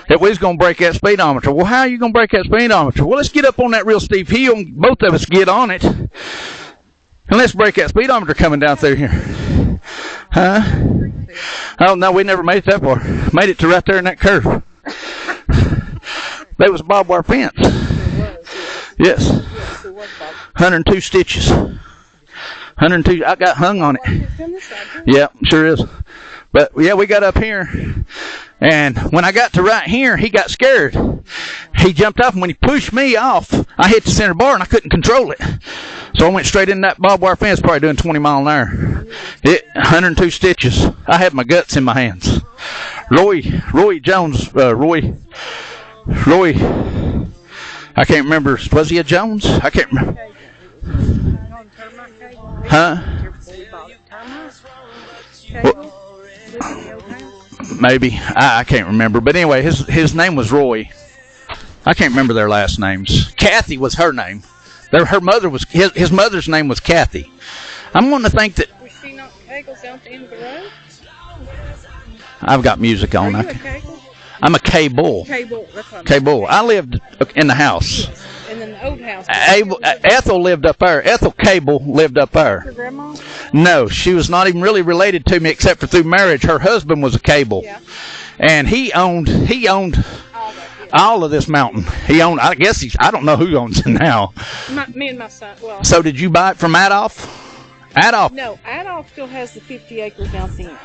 that we was going to break that speedometer. Well, how are you going to break that speedometer? Well, let's get up on that real steep hill and both of us get on it. And let's break that speedometer coming down through here. Huh? Oh, no, we never made it that far. Made it to right there in that curve. There was a barbed wire fence. Yes. 102 stitches. 102. I got hung on it. Yeah, sure is. But yeah, we got up here, and when I got to right here, he got scared. He jumped off, and when he pushed me off, I hit the center bar, and I couldn't control it. So I went straight in that barbed wire fence, probably doing 20 miles an hour. 102 stitches. I had my guts in my hands. Roy Jones, Roy. I can't remember. Was he a Jones? I can't remember. Huh? Well, maybe. I can't remember. But anyway, his name was Roy. I can't remember their last names. Kathy was her name. Her mother was his mother's name was Kathy. I'm going to think that. Was she not Kegels down the end of the road? I've got music on. Are you a Kegel? I'm a K-Bull. K-Bull. That's what K-Bull. I lived in the house. And then the old house. Ethel lived up there. Ethel Cable lived up there. Your grandma? No, she was not even really related to me except for through marriage. Her husband was a Cable. Yeah. And he owned all of this mountain. He owned. I guess I don't know who owns it now. Me and my son. Well. So did you buy it from Adolph? Adolph. No, Adolph still has the 50 acres down the end.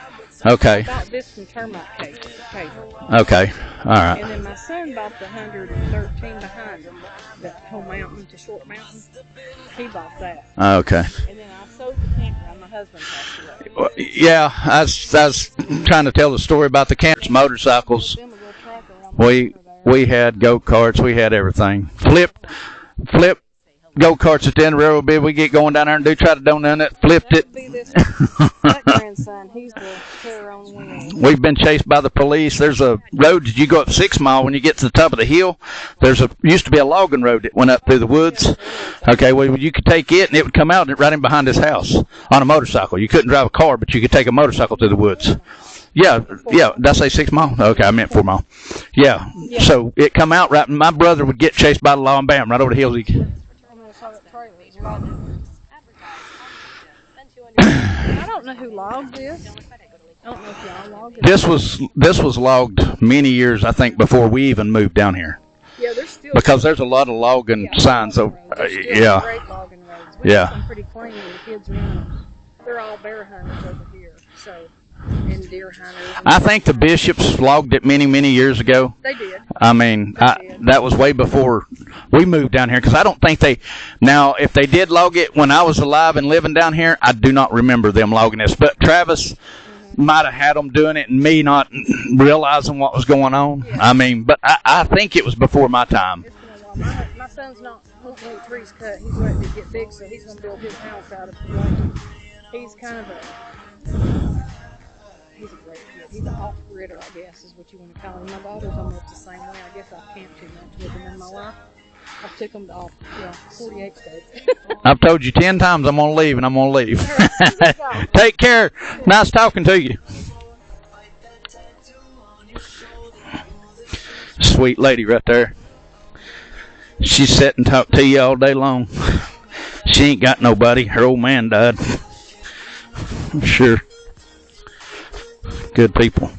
Okay. I bought this from termite paper. Okay. All right. And then my son bought the 113 behind him, that whole mountain to Short Mountain. He bought that. Okay. And then I sold the camper and my husband passed away. Yeah, I was trying to tell the story about the campers, motorcycles. We had go-karts. We had everything. Flip go-karts at the end of the railroad bed. We get going down there and try to donut it. Flipped it. That grandson, he's the terror on wheels. We've been chased by the police. There's a road that you go up 6 Mile when you get to the top of the hill. Used to be a logging road that went up through the woods. Okay, well, you could take it and it would come out right in behind his house on a motorcycle. You couldn't drive a car, but you could take a motorcycle through the woods. Yeah. Did I say 6 Mile? Okay, I meant 4 Mile. Yeah. So it come out right. My brother would get chased by the law and bam, right over the hills. I don't know who logged this. I don't know if y'all logged it. This was logged many years, I think, before we even moved down here. Yeah, there's still because there's a lot of logging signs over. Yeah. Great logging roads. We yeah. Some pretty clean. The kids run. They're all bear hunters over here. So. And deer hunters. I think the bishops logged it many, many years ago. They did. I mean, that was way before we moved down here, because I don't think now, if they did log it when I was alive and living down here, I do not remember them logging this. But Travis might have had them doing it and me not realizing what was going on. Yeah. I mean, but I think it was before my time. It's been a while. My son's not wanting any trees cut. He's ready to get big, so he's going to build his house out of it. He's kind of he's a great kid. He's an off-gridder, I guess, is what you want to call him. My daughter's almost the same way. I guess I've camped too much with him in my life. I took him to 48 states. I've told you 10 times I'm going to leave, and I'm going to leave. Take care. Nice talking to you. Sweet lady right there. She sat and talked to you all day long. She ain't got nobody. Her old man died. I'm sure. Good people.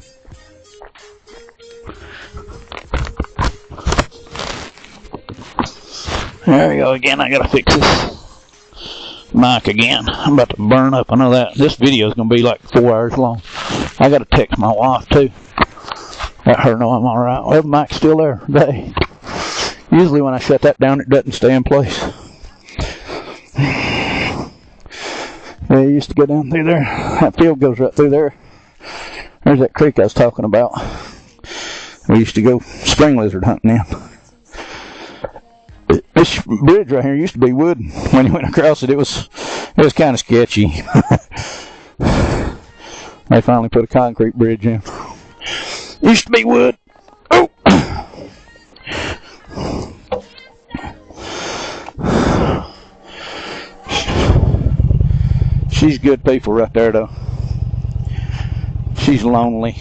There we go again. I gotta fix this mic again. I'm about to burn up. I know that. This video is gonna be like 4 hours long. I gotta text my wife too. Let her know I'm alright. Well, the mic's still there today. Usually when I shut that down, it doesn't stay in place. They used to go down through there. That field goes right through there. There's that creek I was talking about. We used to go spring lizard hunting in. This bridge right here used to be wood. When you went across it, it was kind of sketchy. They finally put a concrete bridge in. Used to be wood. Oh! She's good people right there, though. She's lonely.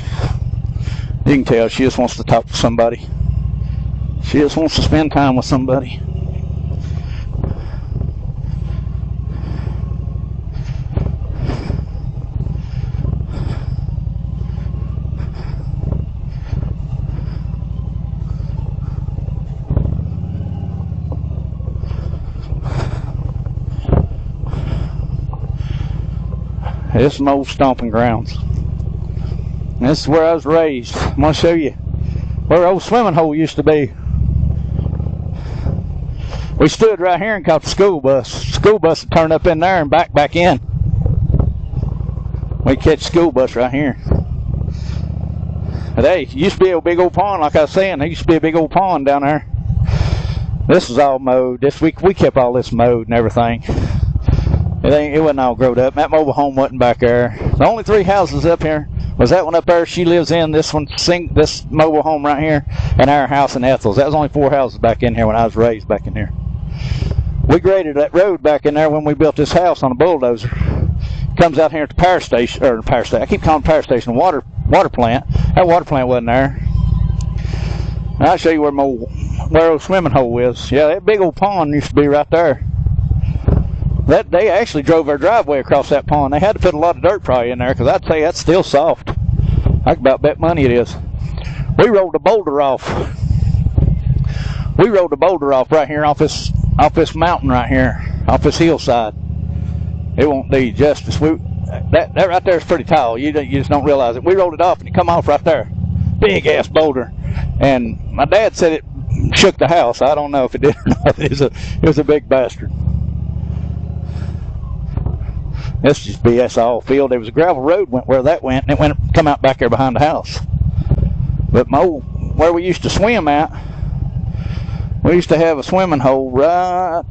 You can tell she just wants to talk to somebody. She just wants to spend time with somebody. This is some old stomping grounds. This is where I was raised. I'm going to show you where the old swimming hole used to be. We stood right here and caught the school bus. The school bus would turn up in there and back in. We catch the school bus right here. But hey, it used to be a big old pond, like I was saying. There used to be a big old pond down there. This was all mowed. We kept all this mowed and everything. It wasn't all growed up. That mobile home wasn't back there. The only 3 houses up here was that one up there she lives in, this mobile home right here, and our house in Ethel's. That was only 4 houses back in here when I was raised back in here. We graded that road back in there when we built this house on a bulldozer. Comes out here at the power station, I keep calling it power station, water plant. That water plant wasn't there. I'll show you where old swimming hole is. Yeah, that big old pond used to be right there. They actually drove our driveway across that pond. They had to put a lot of dirt probably in there, because I'd say that's still soft. I could about bet money it is. We rolled a boulder off We rolled a boulder off right here, off this mountain right here, off this hillside. It won't do you justice. That right there is pretty tall. You just don't realize it. We rolled it off and it come off right there. Big ass boulder. And my dad said it shook the house. I don't know if it did or not. It was a big bastard. That's just BS all field. There was a gravel road went where that went, and it come out back there behind the house. But where we used to swim at, we used to have a swimming hole right,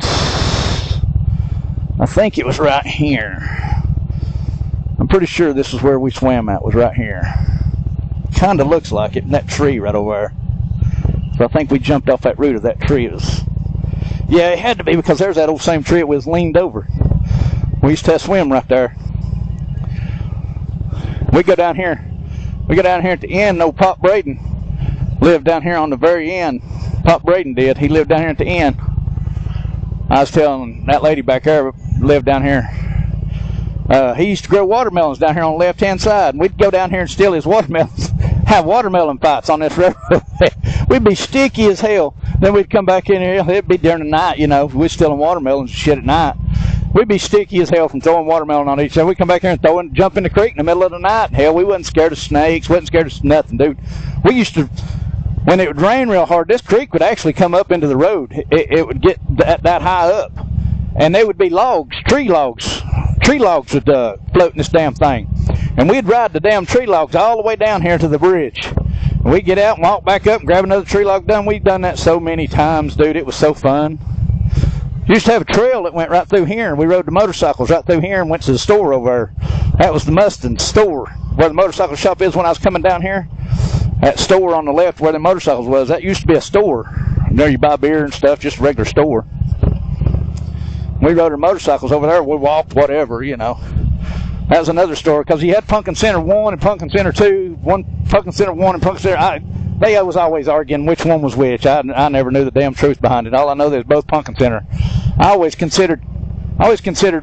I think it was right here. I'm pretty sure this is where we swam at, was right here. Kind of looks like it, in that tree right over there. So I think we jumped off that root of that tree. Yeah, it had to be, because there's that old same tree it was leaned over. We used to swim right there. We go down here at the end. No, Pop Braden lived down here on the very end. Pop Braden did. He lived down here at the end. I was telling that lady back there lived down here. He used to grow watermelons down here on the left-hand side. And we'd go down here and steal his watermelons. Have watermelon fights on this railroad. We'd be sticky as hell. Then we'd come back in here. It'd be during the night, you know. We're stealing watermelons and shit at night. We'd be sticky as hell from throwing watermelon on each other. We'd come back here and jump in the creek in the middle of the night. Hell, we wasn't scared of snakes. Wasn't scared of nothing, dude. We used to, when it would rain real hard, this creek would actually come up into the road. It would get that high up. And there would be logs, tree logs. Tree logs would float in this damn thing. And we'd ride the damn tree logs all the way down here to the bridge. And we'd get out and walk back up and grab another tree log done. We'd done that so many times, dude. It was so fun. Used to have a trail that went right through here, and we rode the motorcycles right through here and went to the store over there. That was the Mustang store, where the motorcycle shop is when I was coming down here. That store on the left where the motorcycles was, that used to be a store. There you buy beer and stuff, just a regular store. We rode our motorcycles over there, we walked, whatever, you know. That was another store, because you had Pumpkin Center 1 and Pumpkin Center 2, Pumpkin Center 1 and Pumpkin Center... They was always arguing which one was which. I never knew the damn truth behind it. All I know is both Pumpkin Center. I always considered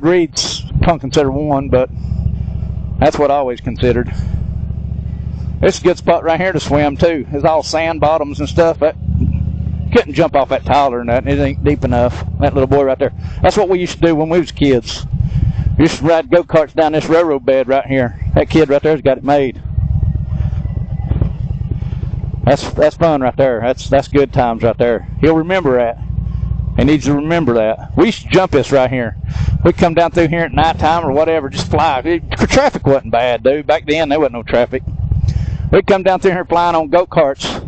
Reed's Pumpkin Center 1, but that's what I always considered. It's a good spot right here to swim too. It's all sand bottoms and stuff. Couldn't jump off that tile or nothing. It ain't deep enough. That little boy right there. That's what we used to do when we was kids. We used to ride go-karts down this railroad bed right here. That kid right there's got it made. That's fun right there. That's good times right there. He'll remember that. He needs to remember that. We used to jump this right here. We'd come down through here at nighttime or whatever, just fly. Traffic wasn't bad, dude. Back then, there wasn't no traffic. We'd come down through here flying on go-karts.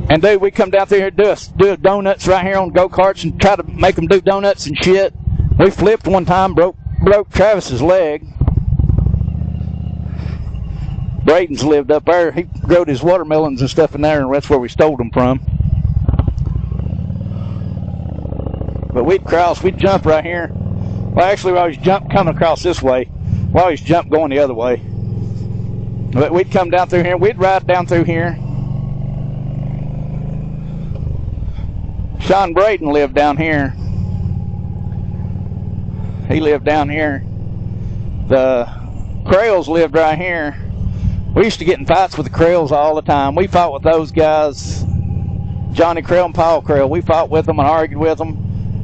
And, dude, we'd come down through here and do donuts right here on go-karts and try to make them do donuts and shit. We flipped one time, broke Travis's leg. Braden's lived up there. He growed his watermelons and stuff in there, and that's where we stole them from. But we'd jump right here. Well, actually, we always jump coming across this way. We always jump going the other way. But we'd come down through here. We'd ride down through here. Sean Braden lived down here. He lived down here. The Crayles lived right here. We used to get in fights with the Crayles all the time. We fought with those guys, Johnny Crail and Paul Crail. We fought with them and argued with them.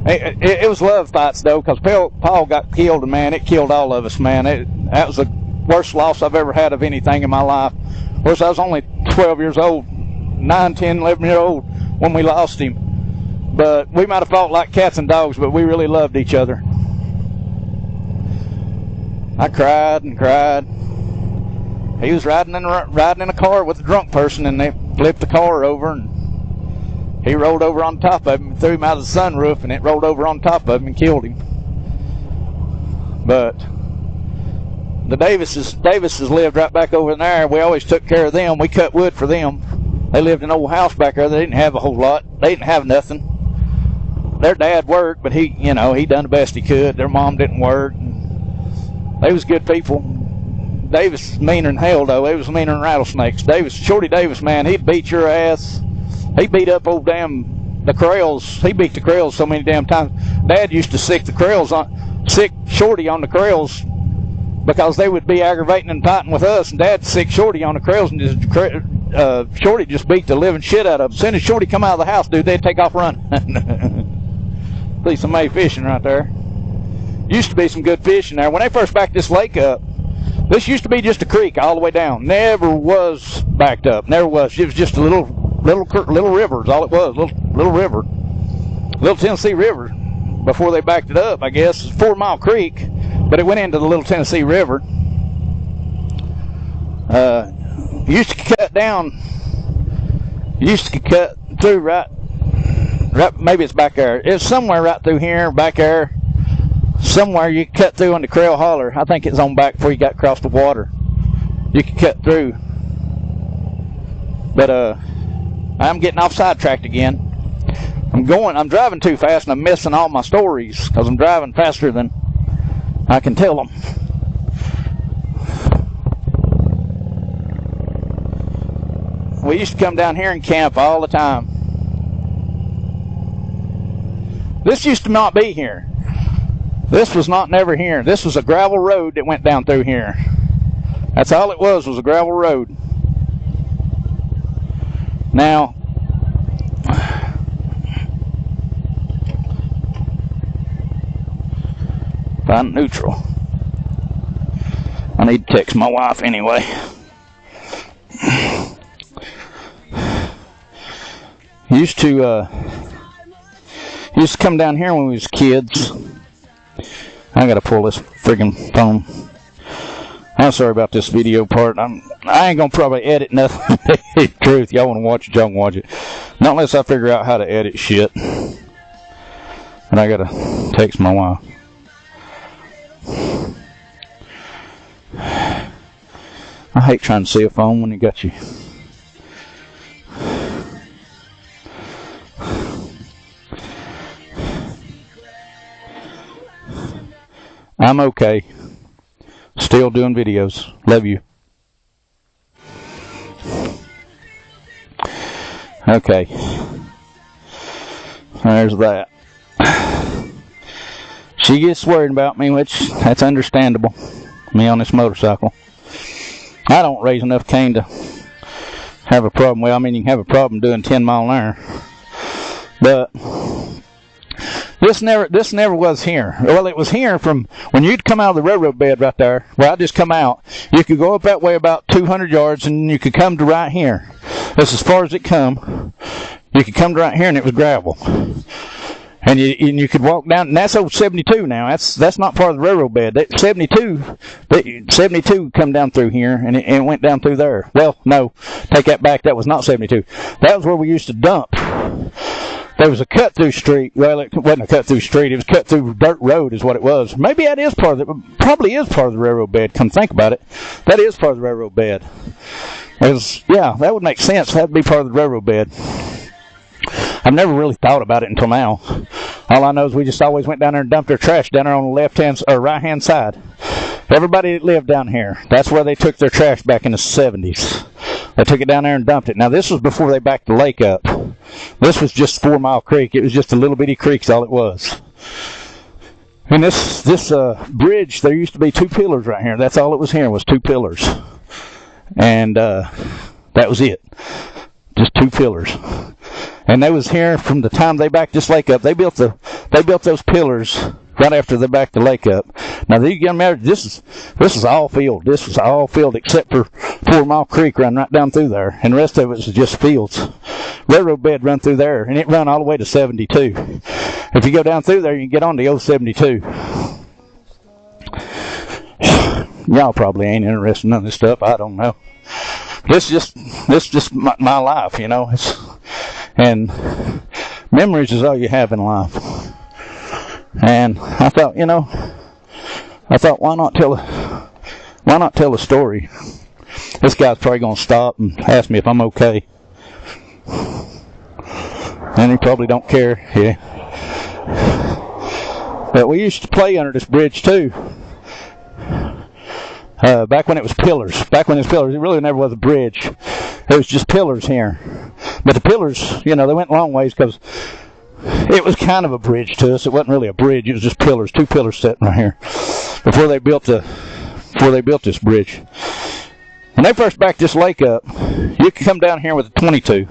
It was love fights, though, because Paul got killed, and, man, it killed all of us, man. That was the worst loss I've ever had of anything in my life. Of course, I was only 12 years old, 9, 10, 11 years old when we lost him. But we might have fought like cats and dogs, but we really loved each other. I cried and cried. He was riding in a car with a drunk person, and they flipped the car over, and he rolled over on top of him and threw him out of the sunroof, and it rolled over on top of him and killed him. But the Davises lived right back over there. We always took care of them. We cut wood for them. They lived in an old house back there. They didn't have a whole lot. They didn't have nothing. Their dad worked, but he done the best he could. Their mom didn't work. They was good people. Davis was meaner than hell, though. They was meaner than rattlesnakes. Shorty Davis, man, he'd beat your ass. He beat up the Crayles. He beat the Crayles so many damn times. Dad used to sick Shorty on the Crayles because they would be aggravating and fighting with us, and Dad sick Shorty on the Crayles, and Shorty just beat the living shit out of them. As soon as Shorty come out of the house, dude, they'd take off running. See some May fishing right there. Used to be some good fishing there. When they first backed this lake up, this used to be just a creek all the way down. Never was backed up. Never was. It was just a little river is all it was. Little river. Little Tennessee River. Before they backed it up, I guess. It's 4 Mile Creek, but it went into the Little Tennessee River. Used to cut down. Used to cut through right. Maybe it's back there. It's somewhere right through here, back there. Somewhere you cut through on the Creel Holler. I think it's on back before you got across the water. You could cut through. But I'm getting off sidetracked again. I'm driving too fast and I'm missing all my stories because I'm driving faster than I can tell them. We used to come down here and camp all the time. This used to not be here. This was never here. This was a gravel road that went down through here. That's all it was a gravel road. Now, find neutral. I need to text my wife anyway. Used to come down here when we was kids. I gotta pull this friggin' phone. I'm sorry about this video part. I ain't gonna probably edit nothing. Truth, y'all wanna watch it, y'all can watch it. Not unless I figure out how to edit shit. And I gotta text my wife. I hate trying to see a phone when you got you. I'm okay. Still doing videos. Love you. Okay. There's that. She gets worried about me, which that's understandable. Me on this motorcycle. I don't raise enough cane to have a problem. Well, I mean, you can have a problem doing 10 mile an hour. But this never was here. Well, it was here from when you'd come out of the railroad bed right there, where I just come out. You could go up that way about 200 yards, and you could come to right here. That's as far as it come. You could come to right here, and it was gravel. And you could walk down, and that's old 72 now. That's not part of the railroad bed. That 72 come down through here, and it went down through there. Well, no, take that back. That was not 72. That was where we used to dump. There was a cut-through street. Well, it wasn't a cut-through street. It was cut-through dirt road is what it was. Maybe that is part of it. Probably is part of the railroad bed. Come think about it. That is part of the railroad bed. Yeah, that would make sense. That would be part of the railroad bed. I've never really thought about it until now. All I know is we just always went down there and dumped their trash down there on the left-hand or right-hand side. Everybody that lived down here, that's where they took their trash back in the 70s. They took it down there and dumped it. Now, this was before they backed the lake up. This was just 4 Mile Creek. It was just a little bitty creek's all it was. And this bridge, there used to be 2 pillars right here. That's all it was here was 2 pillars. And that was it. Just 2 pillars. And they was here from the time they backed this lake up. They built those pillars right after they backed the lake up. Now, you can imagine, this is all field. This was all field except for 4 Mile Creek run right down through there. And the rest of it was just fields. Railroad bed run through there, and it run all the way to 72. If you go down through there, you can get on the old 72. Y'all probably ain't interested in none of this stuff. I don't know. This is just my life, you know. And memories is all you have in life. And I thought, why not tell a story? This guy's probably gonna stop and ask me if I'm okay. And he probably don't care. Yeah. But we used to play under this bridge too. Back when it was pillars. It really never was a bridge. It was just pillars here. But the pillars, they went long ways because it was kind of a bridge to us. It wasn't really a bridge. It was just pillars, 2 pillars sitting right here before they built this bridge. when they first backed this lake up, you could come down here with a 22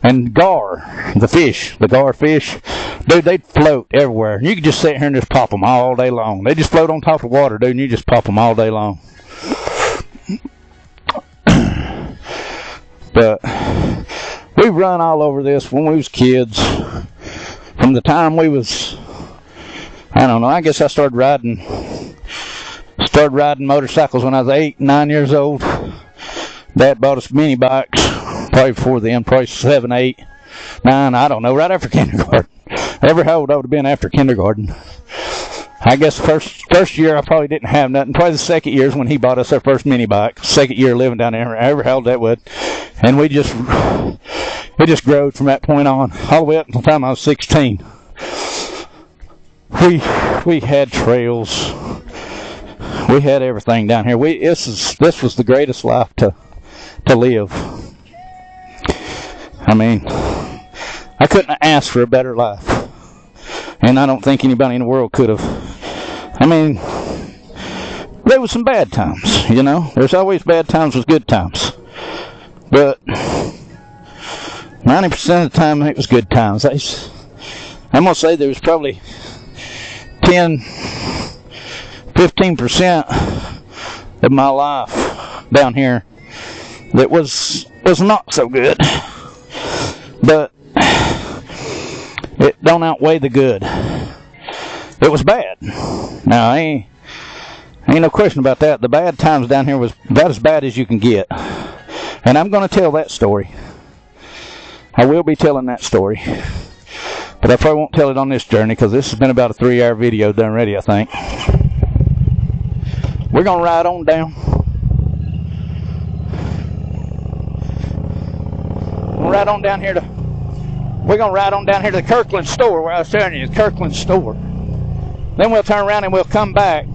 and gar, the gar fish, dude, they'd float everywhere. You could just sit here and just pop them all day long. They just float on top of water, dude, and you just pop them all day long. But we run all over this when we was kids. From the time we was, I don't know, I guess I started riding motorcycles when I was 8, 9 years old. Dad bought us mini bikes, probably before then, probably 7, 8, 9, I don't know, right after kindergarten. Ever how old I would have been after kindergarten. I guess first year I probably didn't have nothing. Probably the second year is when he bought us our first mini bike. Second year living down there, ever how old that would. And it just growed from that point on, all the way up until the time I was 16. We had trails. We had everything down here. This was the greatest life to live. I mean, I couldn't ask for a better life. And I don't think anybody in the world could have. I mean, there was some bad times, you know. There's always bad times with good times. But 90% of the time it was good times. I'm going to say there was probably 15% of my life down here that was not so good. But it don't outweigh the good. It was bad. Now, ain't no question about that. The bad times down here was about as bad as you can get. And I'm going to tell that story. I will be telling that story. But I probably won't tell it on this journey because this has been about a 3-hour video done already, I think. We're going to ride on down. We're going to ride on down here to the Kirkland store where I was telling you, the Kirkland store. Then we'll turn around and we'll come back.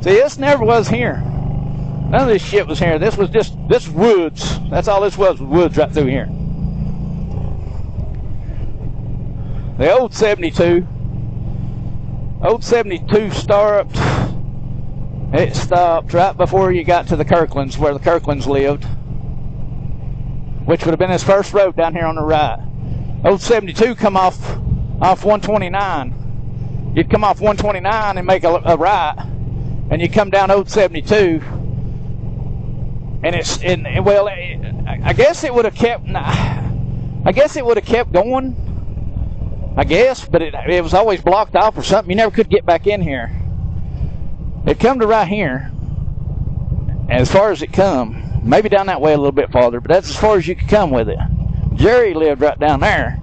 See, this never was here. None of this shit was here. This was woods. That's all this was woods right through here. The old 72 stopped. It stopped right before you got to the Kirklands, where the Kirklands lived, which would have been his first road down here on the right. Old 72 come off 129. You'd come off 129 and make a right, and you come down Old 72, and I guess it would have kept. I guess it would have kept going. I guess, but it was always blocked off or something. You never could get back in here. It come to right here, as far as it come, maybe down that way a little bit farther, but that's as far as you could come with it. Jerry lived right down there.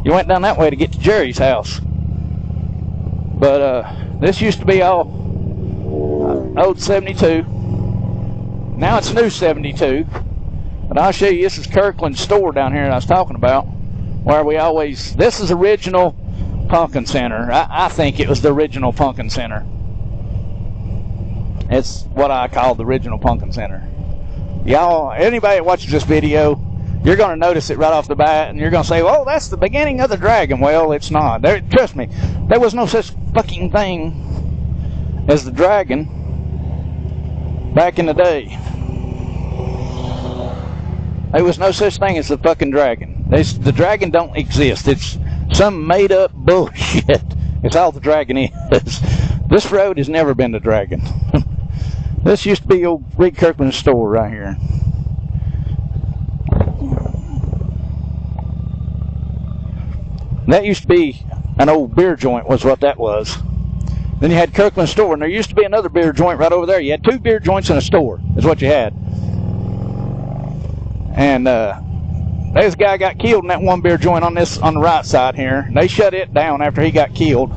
You went down that way to get to Jerry's house. But this used to be all old 72. Now it's new 72. But I'll show you, this is Kirkland's store down here that I was talking about, where this is original Pumpkin Center. I think it was the original Pumpkin Center. It's what I call the original Pumpkin Center. Y'all, anybody that watches this video, you're going to notice it right off the bat, and you're going to say, oh, that's the beginning of the dragon. Well, it's not. Trust me, there was no such fucking thing as the dragon back in the day. There was no such thing as the fucking dragon. The dragon don't exist. It's some made-up bullshit. It's all the dragon is. This road has never been the dragon. This used to be old Reed Kirkland's store right here. That used to be an old beer joint, was what that was. Then you had Kirkland's store, and there used to be another beer joint right over there. You had 2 beer joints in a store, is what you had. And this guy got killed in that one beer joint on the right side here. They shut it down after he got killed.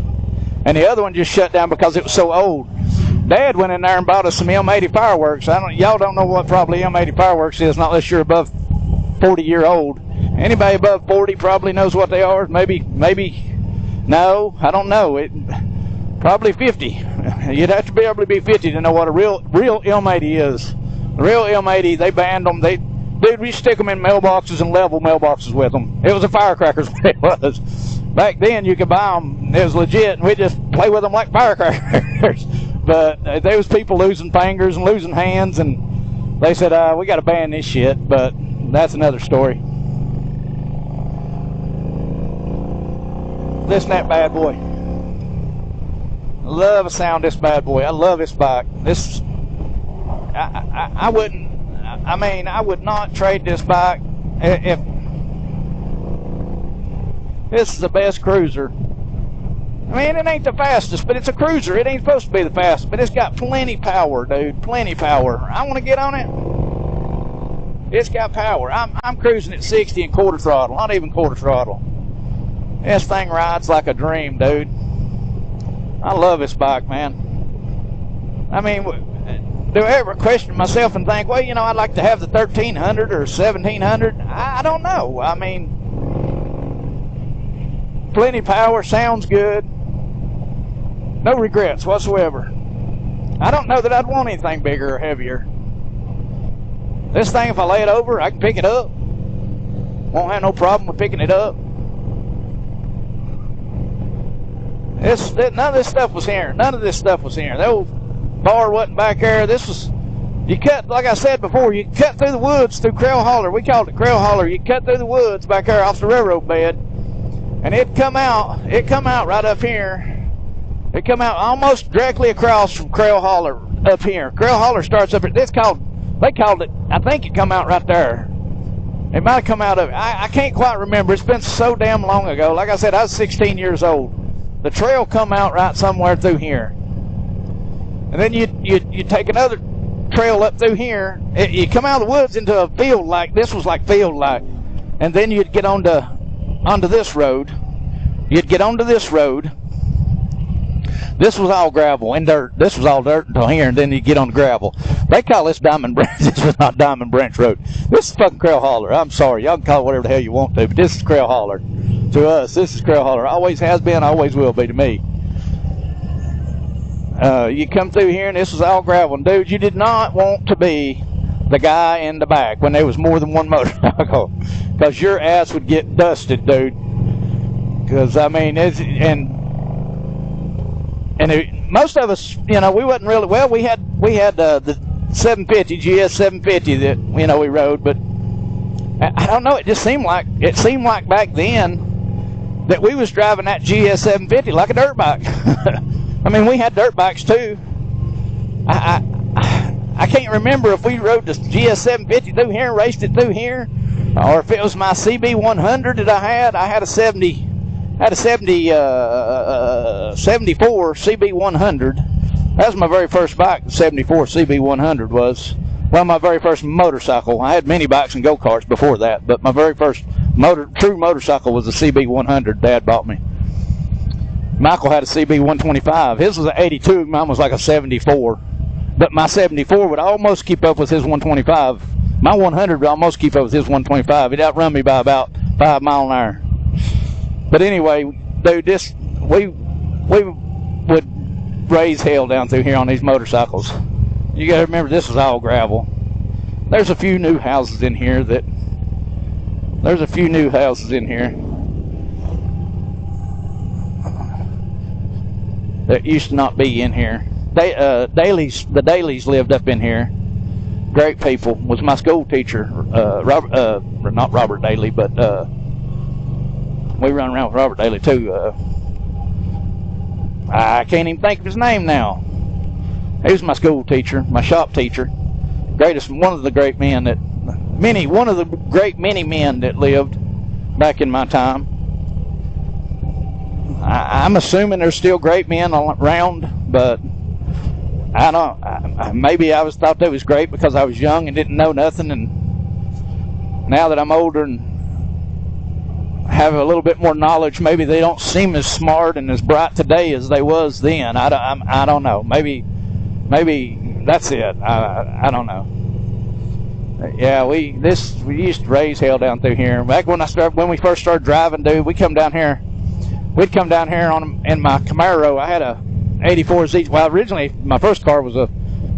And the other one just shut down because it was so old. Dad went in there and bought us some M80 fireworks. Y'all don't know what probably M80 fireworks is, not unless you're above 40-year-old. Anybody above 40 probably knows what they are. Maybe, no, I don't know. Probably 50. You'd have to be able to be 50 to know what a real M80 is. The real M80, they banned them. Dude, we stick them in mailboxes and level mailboxes with them. It was a firecracker, is what it was. Back then, you could buy them. It was legit, and we just play with them like firecrackers. But there was people losing fingers and losing hands, and They said, we got to ban this shit, but that's another story. Listen to that bad boy. Love the sound of this bad boy. I love this bike. This, I wouldn't, I mean, I would not trade this bike if this is the best cruiser. I mean, it ain't the fastest, but it's a cruiser. It ain't supposed to be the fastest, but it's got plenty power, dude. Plenty power. I want to get on it. It's got power. I'm cruising at 60 and quarter throttle, not even quarter throttle. This thing rides like a dream, dude. I love this bike, man. I mean, do I ever question myself and think, well, you know, I'd like to have the 1300 or 1700? I don't know. I mean, plenty power, sounds good. No regrets whatsoever. I don't know that I'd want anything bigger or heavier. This thing, if I lay it over, I can pick it up. Won't have no problem with picking it up. None of this stuff was here. None of this stuff was here. The old bar wasn't back there. This was, you cut, like I said before, you cut through the woods through Creel Holler. We called it Creel Holler. You cut through the woods back there off the railroad bed, and it come out right up here. It come out almost directly across from Creel Holler up here. Creel Holler starts up here. They called it, I think it come out right there. It might have come out of, I can't quite remember. It's been so damn long ago. Like I said, I was 16 years old. The trail come out right somewhere through here. And then you take another trail up through here. You come out of the woods into a field like, this was like field like. And then you'd get onto this road. You'd get onto this road. This was all gravel and dirt. This was all dirt until here, and then you get on the gravel. They call this Diamond Branch. This was not Diamond Branch Road. This is fucking Creel Holler. I'm sorry. Y'all can call it whatever the hell you want to, but this is Creel Holler. To us, this is Creel Holler. Always has been, always will be to me. You come through here, and this was all gravel. And, dude, you did not want to be the guy in the back when there was more than one motorcycle, because your ass would get dusted, dude. Because, I mean, most of us, you know, we wasn't really, well, we had the 750, GS 750 that, you know, we rode, but I don't know, it seemed like back then that we was driving that GS 750 like a dirt bike. I mean, we had dirt bikes too. I can't remember if we rode the GS 750 through here and raced it through here, or if it was my CB 100 that I had a 74 CB 100. That was my very first bike. The 74 CB 100 was, well, my very first motorcycle. I had mini bikes and go-karts before that, but my very first true motorcycle was a CB 100 Dad bought me. Michael had a CB 125. His was an 82. Mine was like a 74. But my 74 would almost keep up with his 125. My 100 would almost keep up with his 125. It outrun me by about 5 miles an hour. But anyway, dude, we would raise hell down through here on these motorcycles. You gotta remember, this was all gravel. There's a few new houses in here that used to not be in here. The Dailies lived up in here. Great people. Was my school teacher, not Robert Daly, but we run around with Robert Daly too. I can't even think of his name now. He was my school teacher, my shop teacher. One of the great men that lived back in my time. I'm assuming there's still great men around, but I don't. Maybe I thought they was great because I was young and didn't know nothing, and now that I'm older and have a little bit more knowledge, maybe they don't seem as smart and as bright today as they was then. I don't know. Maybe that's it. I don't know. Yeah, we used to raise hell down through here. Back when we first started driving, dude, we'd come down here in my Camaro. I had a 84 Z. Well, originally my first car was a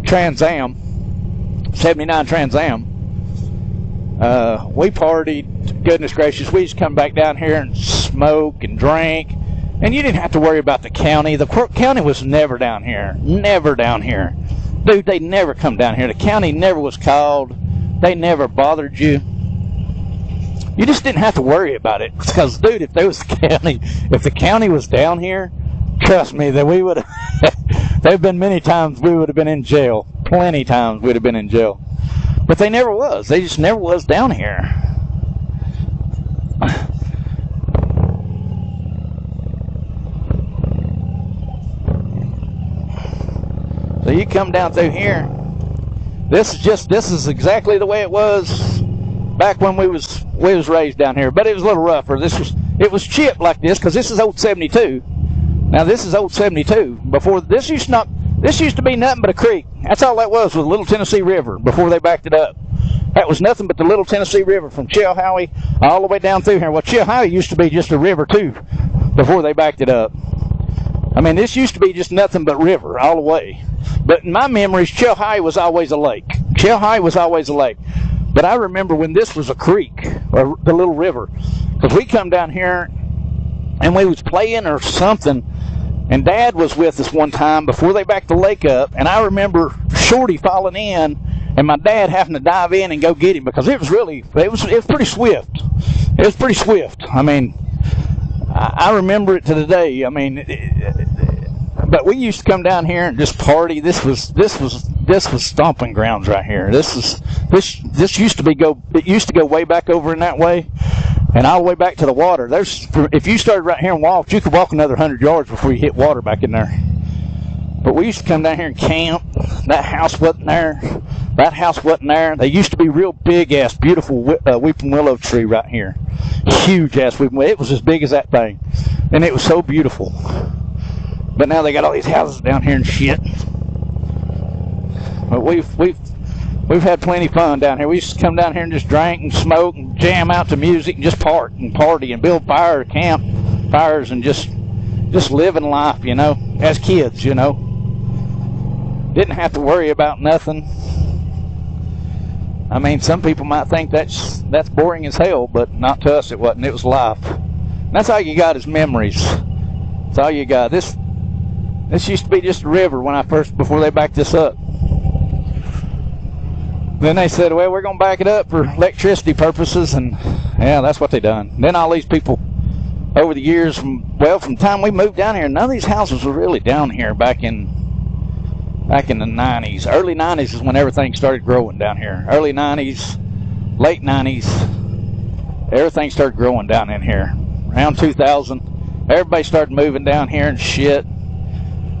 Trans Am, 79 Trans Am. We partied. Goodness gracious, we just come back down here and smoke and drink, and you didn't have to worry about the county. The county was never down here. Dude, they never come down here. The county never was called. They never bothered you. You just didn't have to worry about it. Because, dude, if the county was down here, trust me, that we would have, there have been many times we would have been in jail. Plenty times we'd have been in jail. But they never was. They just never was down here. So you come down through here. This is exactly the way it was back when we was raised down here. But it was a little rougher. It was chipped like this because this is old 72. Now this is old 72. Before this used to be nothing but a creek. That's all that was the Little Tennessee River before they backed it up. That was nothing but the Little Tennessee River from Chilhowie all the way down through here. Well, Chilhowie used to be just a river too before they backed it up. I mean, this used to be just nothing but river all the way. But in my memories, Chilhowie was always a lake. Chilhowie was always a lake. But I remember when this was a creek, or the little river. Because we come down here, and we was playing or something, and Dad was with us one time before they backed the lake up, and I remember Shorty falling in, and my dad having to dive in and go get him, because it was pretty swift. It was pretty swift. I mean, I remember it to the day. I mean, but we used to come down here and just party. This was stomping grounds right here. This used to go way back over in that way, and all the way back to the water. If you started right here and walked, you could walk another 100 yards before you hit water back in there. But we used to come down here and camp. That house wasn't there. That house wasn't there. There used to be real big ass, beautiful weeping willow tree right here. Huge ass weeping willow. It was as big as that thing, and it was so beautiful. But now they got all these houses down here and shit. But we've had plenty of fun down here. We used to come down here and just drink and smoke and jam out to music and just party and build camp fires and just living life, you know, as kids, you know. Didn't have to worry about nothing. I mean, some people might think that's boring as hell, but not to us it wasn't. It was life. And that's all you got is memories. That's all you got. This used to be just a river before they backed this up. Then they said, well, we're going to back it up for electricity purposes, and yeah, that's what they done. Then all these people over the years, from the time we moved down here, none of these houses were really down here back in the 90s. Early 90s is when everything started growing down here. Early 90s, late 90s, everything started growing down in here. Around 2000, everybody started moving down here and shit.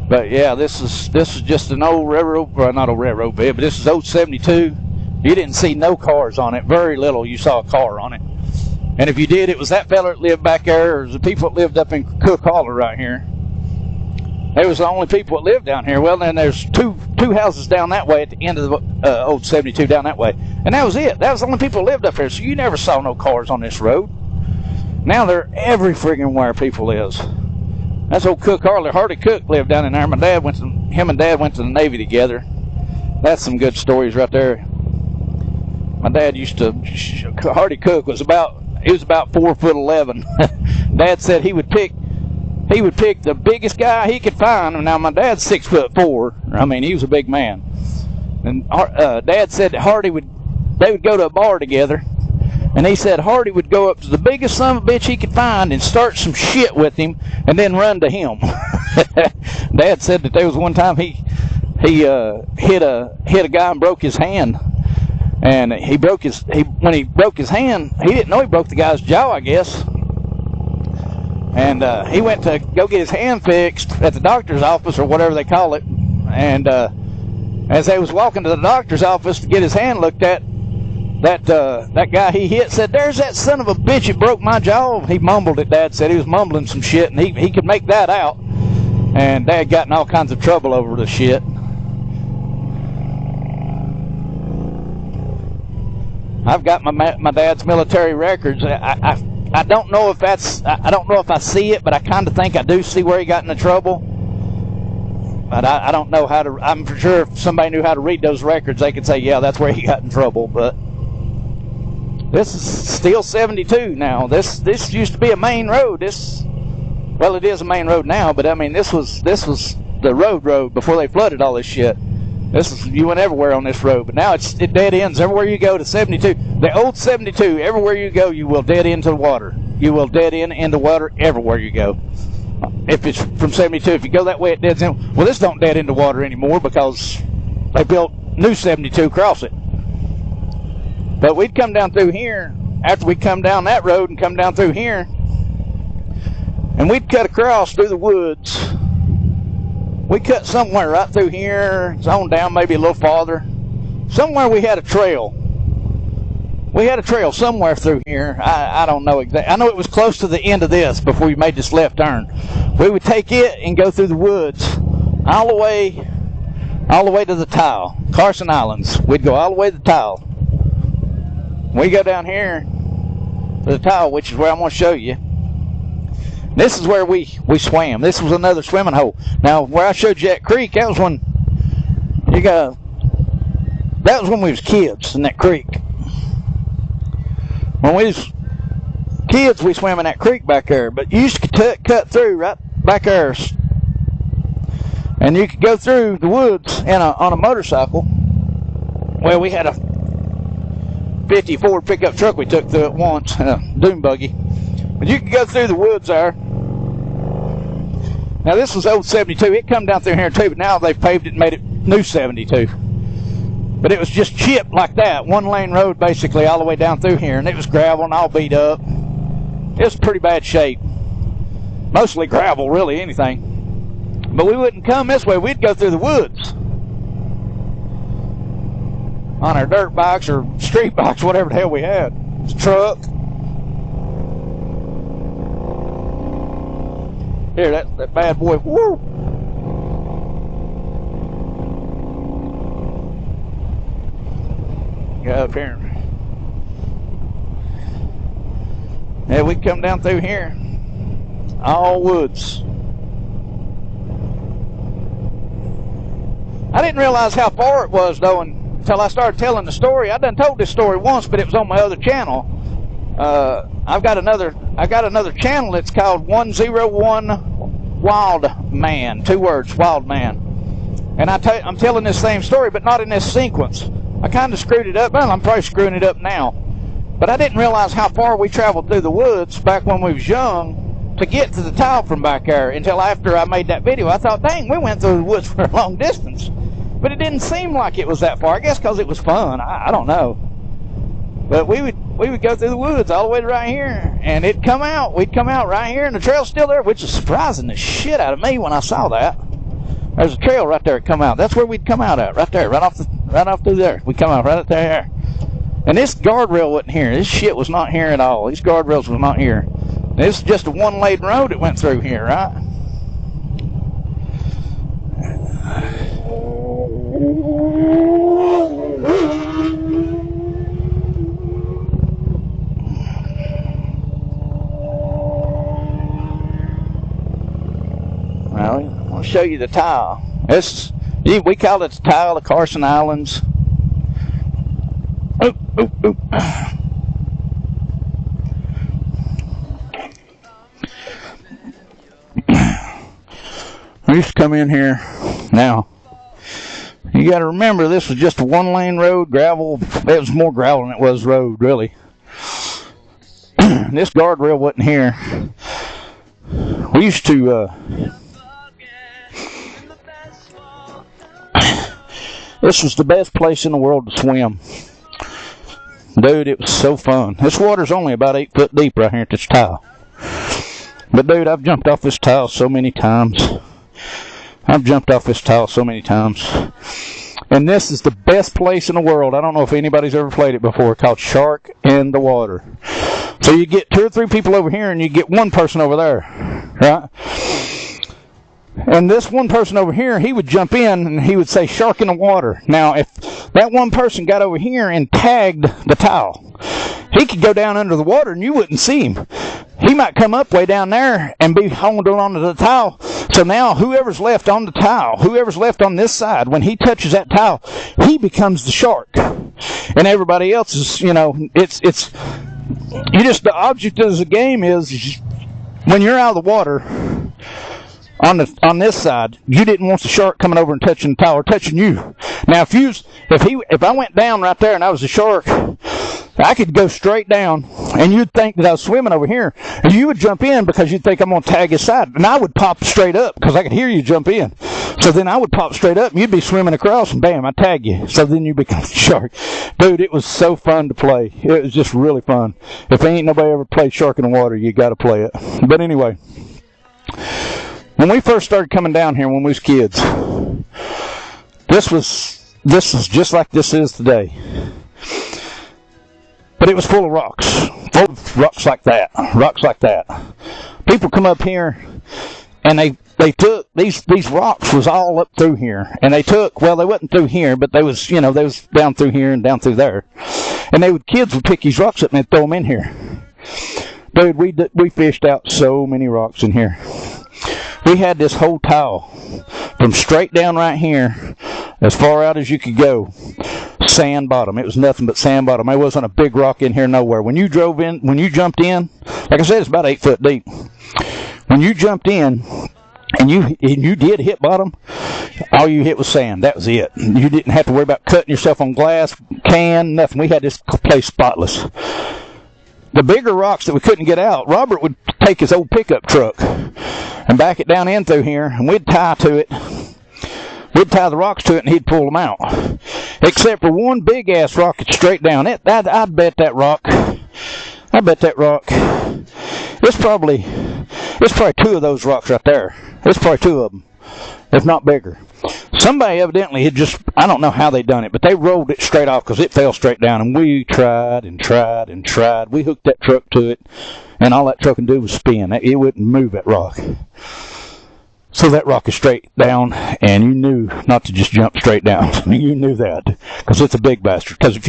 But yeah, this is just an old railroad, well, not a railroad bed, but this is old 72. You didn't see no cars on it. Very little you saw a car on it. And if you did, it was that fella that lived back there, or the people that lived up in Cook Holler right here. They was the only people that lived down here. Well, then there's two houses down that way at the end of the old 72 down that way. And that was it. That was the only people that lived up here. So you never saw no cars on this road. Now they're every friggin' where people is. That's old Cook Harley. Hardy Cook lived down in there. Him and Dad went to the Navy together. That's some good stories right there. My dad Hardy Cook was about 4'11". Dad said he would pick the biggest guy he could find. Now my dad's 6'4". I mean, he was a big man. And Dad said that they would go to a bar together. And he said Hardy would go up to the biggest son of a bitch he could find and start some shit with him and then run to him. Dad said that there was one time he hit a guy and broke his hand. And when he broke his hand, he didn't know he broke the guy's jaw, I guess. And he went to go get his hand fixed at the doctor's office or whatever they call it. And as they was walking to the doctor's office to get his hand looked at, that guy he hit said, "There's that son of a bitch that broke my jaw." He mumbled it. Dad said he was mumbling some shit, and he could make that out. And Dad got in all kinds of trouble over the shit. I've got my dad's military records. I don't know if I don't know if I see it, but I kind of think I do see where he got into trouble. But I don't know how to. I'm for sure if somebody knew how to read those records, they could say, yeah, that's where he got in trouble. But this is still 72 now. This used to be a main road. Well, it is a main road now, but I mean, this was the road before they flooded all this shit. You went everywhere on this road, but now it dead ends everywhere you go to 72. The old 72, everywhere you go, you will dead into the water. You will dead end into water everywhere you go. If it's from 72, if you go that way, it deads in. Well, this don't dead into water anymore because they built new 72 across it. But we'd come down through here after we come down that road and come down through here, and we'd cut across through the woods. We cut somewhere right through here. It's on down maybe a little farther. Somewhere we had a trail. We had a trail somewhere through here. I don't know exactly. I know it was close to the end of this before we made this left turn. We would take it and go through the woods all the way to the tile, Carson Islands. We'd go all the way to the tile. We go down here to the tile, which is where I'm going to show you. This is where we swam. This was another swimming hole. Now, where I showed you that creek, that was when we was kids in that creek. When we was kids, we swam in that creek back there. But you used to cut through right back there, and you could go through the woods on a motorcycle. Well, we had a 50 Ford pickup truck we took through it once, a dune buggy. But you could go through the woods there. Now this was old 72. It come down through here too, but now they've paved it and made it new 72. But it was just chipped like that, one lane road basically all the way down through here, and it was gravel and all beat up. It was pretty bad shape. Mostly gravel, really, anything. But we wouldn't come this way. We'd go through the woods on our dirt bikes or street bikes, whatever the hell we had. It's a truck. Here, that bad boy. Woo! Go up here. Yeah, we'd come down through here. All woods. I didn't realize how far it was, though, until I started telling the story. I done told this story once, but it was on my other channel. I got another channel. It's called 101 Wild Man. 2 words, Wild Man. And I'm telling this same story, but not in this sequence. I kind of screwed it up. Well, I'm probably screwing it up now. But I didn't realize how far we traveled through the woods back when we was young to get to the tile from back there until after I made that video. I thought, dang, we went through the woods for a long distance. But it didn't seem like it was that far. I guess because it was fun. I don't know. But we would go through the woods all the way to right here, and it'd come out. We'd come out right here, and the trail's still there, which is surprising the shit out of me when I saw that. There's a trail right there that come out. That's where we'd come out at, right there, right off through there. We'd come out right up there. And this guardrail wasn't here. This shit was not here at all. These guardrails was not here. This is just a one-lane road that went through here, right? Well, I'll show you the tile. We call it the tile of Carson Islands. Oop, oop, oop. I used to come in here. Now, you got to remember, this was just a one-lane road, gravel. It was more gravel than it was road, really. This guardrail wasn't here. We used to... this was the best place in the world to swim. Dude, it was so fun. This water's only about 8 foot deep right here at this tile. But dude, I've jumped off this tile so many times. And this is the best place in the world. I don't know if anybody's ever played it before, called Shark in the Water. So you get 2 or 3 people over here and you get one person over there, right? And this one person over here, he would jump in and he would say, "Shark in the water." Now, if that one person got over here and tagged the tile, he could go down under the water and you wouldn't see him. He might come up way down there and be holding onto the tile. So now whoever's left on the tile, whoever's left on this side, when he touches that tile, he becomes the shark. And everybody else is, you know, the object of the game is when you're out of the water, on this side, you didn't want the shark coming over and touching the tile or touching you. Now, if I went down right there and I was a shark, I could go straight down, and you'd think that I was swimming over here, and you would jump in because you'd think I'm going to tag his side, and I would pop straight up because I could hear you jump in. So then I would pop straight up, and you'd be swimming across, and bam, I'd tag you. So then you become a shark. Dude, it was so fun to play. It was just really fun. If ain't nobody ever played shark in the water, you got to play it. But anyway, when we first started coming down here when we was kids, this is just like this is today. But it was full of rocks like that. People come up here, and they took these rocks was all up through here, and they wasn't through here, but they was down through here and down through there, and kids would pick these rocks up and they'd throw them in here. Dude, we fished out so many rocks in here. We had this whole tile from straight down right here, as far out as you could go. Sand bottom. It was nothing but sand bottom. There wasn't a big rock in here nowhere. When you jumped in, like I said, it's about 8 foot deep. When you jumped in and you did hit bottom, all you hit was sand. That was it. You didn't have to worry about cutting yourself on glass, can, nothing. We had this place spotless. The bigger rocks that we couldn't get out, Robert would take his old pickup truck and back it down in through here, and we'd tie to it. We'd tie the rocks to it, and he'd pull them out. Except for one big-ass rock that's straight down. I'd bet that rock. It's probably 2 of those rocks right there. It's probably 2 of them, if not bigger. Somebody evidently had I don't know how they done it, but they rolled it straight off because it fell straight down, and we tried and tried and tried. We hooked that truck to it, and all that truck can do was spin. It wouldn't move that rock. So that rock is straight down, and you knew not to just jump straight down. You knew that, because it's a big bastard. Because if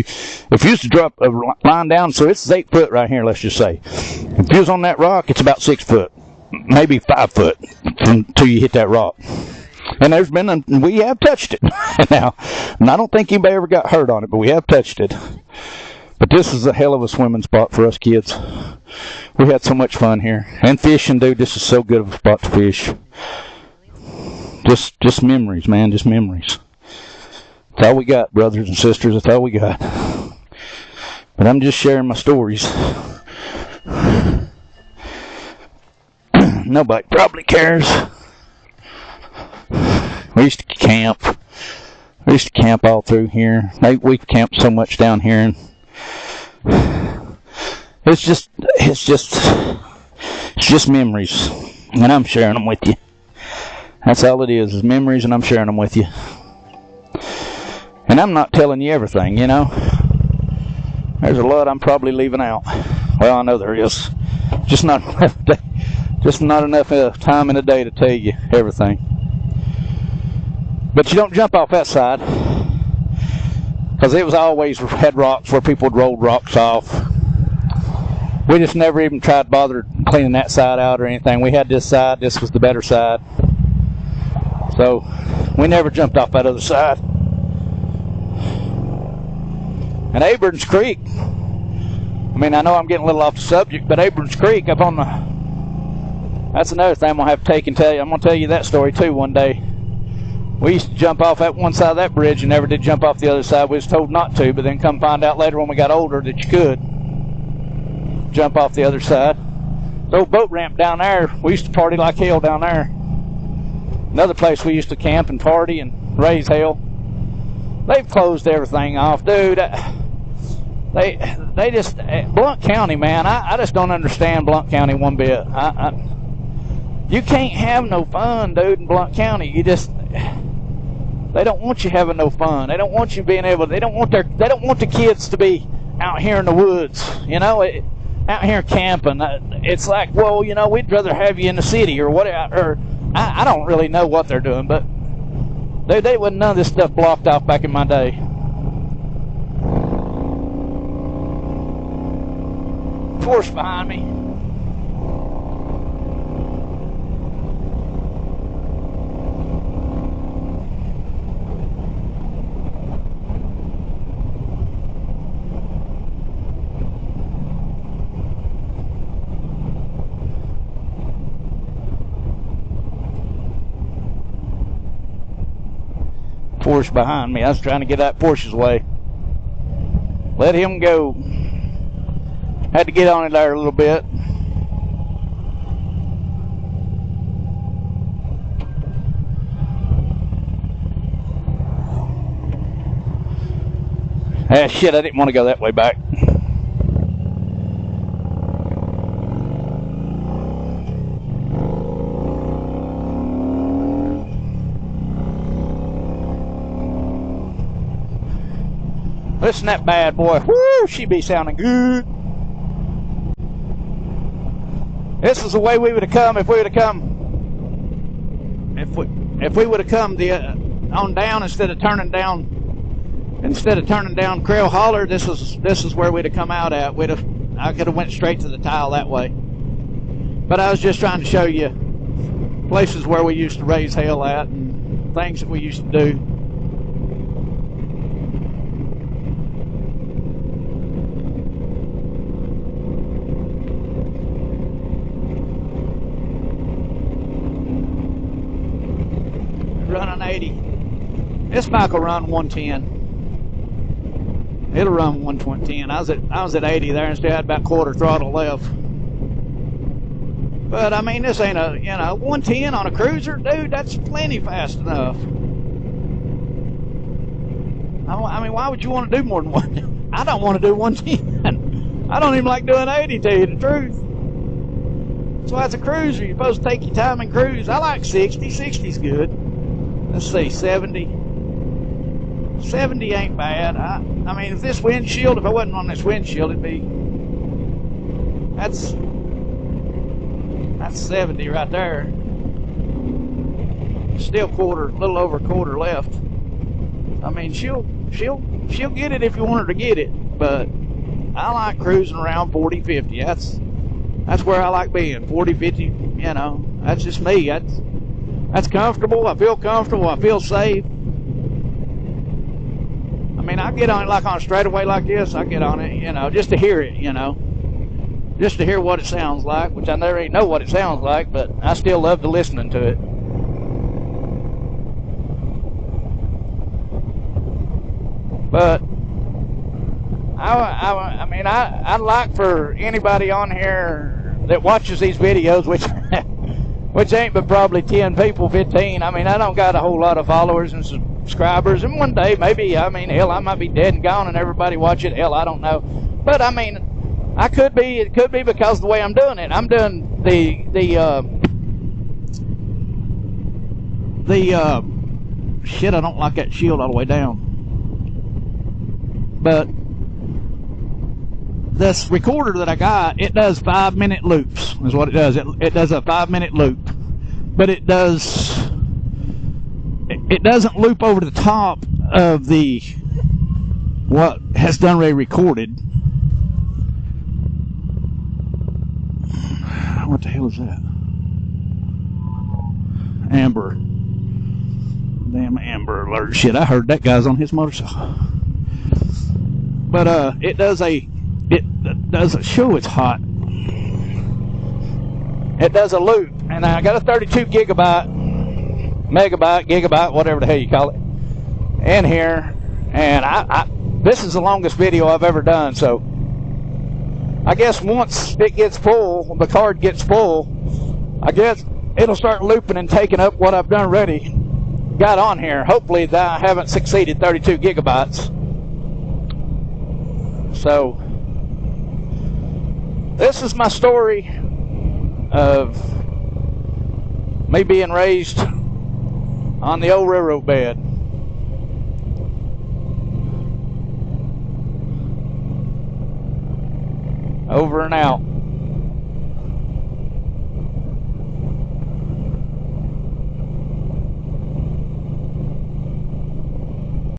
you used to drop a line down, so it's 8 foot right here, let's just say. If you was on that rock, it's about 6 foot, maybe 5 foot until you hit that rock. And we have touched it. Now, and I don't think anybody ever got hurt on it, but we have touched it. But this is a hell of a swimming spot for us kids. We had so much fun here. And fishing, dude, this is so good of a spot to fish. Just memories, man, just memories. That's all we got, brothers and sisters, that's all we got. But I'm just sharing my stories. Nobody probably cares. We used to camp. We used to camp all through here. We've camped so much down here, and it's just memories, and I'm sharing them with you. That's all it is memories, and I'm sharing them with you. And I'm not telling you everything, you know. There's a lot I'm probably leaving out. Well, I know there is. Just not enough time in the day to tell you everything. But you don't jump off that side, because it was always had rocks where people would roll rocks off. We just never even tried to bother cleaning that side out or anything. We had this side. This was the better side. So we never jumped off that other side. And Abrams Creek, I mean, I know I'm getting a little off the subject, but Abrams Creek that's another thing I'm going to have to take and tell you. I'm going to tell you that story too one day. We used to jump off that one side of that bridge and never did jump off the other side. We was told not to, but then come find out later when we got older that you could jump off the other side. The old boat ramp down there, we used to party like hell down there. Another place we used to camp and party and raise hell. They've closed everything off, dude. They just, Blount County, man, I just don't understand Blount County one bit. You can't have no fun, dude, in Blount County. They don't want you having no fun. They don't want you being able. They don't want the kids to be out here in the woods, you know, out here camping. It's like, well, you know, we'd rather have you in the city or whatever. Or I don't really know what they're doing, but they wasn't none of this stuff blocked off back in my day. Force behind me. Porsche behind me. I was trying to get that Porsche's way. Let him go. Had to get on it there a little bit. Ah, shit, I didn't want to go that way back. Listen to that bad boy. Woo, she be sounding good. This is the way we would have come if we would have come. If we would have come on down instead of turning down. Instead of turning down Creel Holler, this is where we'd have come out at. I could have went straight to the tile that way. But I was just trying to show you places where we used to raise hell at and things that we used to do. Running 80. This bike will run 110. It'll run 110. I was at 80 there and still had about quarter throttle left. But I mean, this ain't a 110 on a cruiser, dude. That's plenty fast enough. I mean, why would you want to do more than one? I don't want to do 110. I don't even like doing 80, to tell you the truth. That's why it's a cruiser. You're supposed to take your time and cruise. I like 60. 60's good. Let's see, 70. 70 ain't bad. I mean, if this windshield, if I wasn't on this windshield, it'd be... That's 70 right there. Still a little over a quarter left. I mean, she'll get it if you want her to get it, but I like cruising around 40, 50. That's where I like being, 40, 50, you know. That's just me. That's comfortable. I feel comfortable. I feel safe. I mean, I get on it like on a straightaway like this. I get on it, you know, just to hear it, you know. Just to hear what it sounds like, which I never even know what it sounds like, but I still love to listening to it. But I mean, I'd like for anybody on here that watches these videos, which ain't but probably 10 people, 15. I mean, I don't got a whole lot of followers and subscribers, and one day maybe, I mean, hell, I might be dead and gone and everybody watch it. Hell, I don't know. But I mean, it could be because of the way I'm doing it. I'm doing shit, I don't like that shield all the way down. But this recorder that I got, it does 5-minute loops, is what it does. It does a 5-minute loop. But it doesn't loop over the top of what has done already recorded. What the hell is that? Amber. Damn Amber Alert. Shit, I heard that guy's on his motorcycle. But it does a show. It's hot. It does a loop, and I got a 32 gigabyte, whatever the hell you call it, in here. And this is the longest video I've ever done. So I guess once it gets full, the card gets full, I guess it'll start looping and taking up what I've done already got on here. Hopefully that I haven't succeeded 32 gigabytes. So this is my story of me being raised on the old railroad bed. Over and out.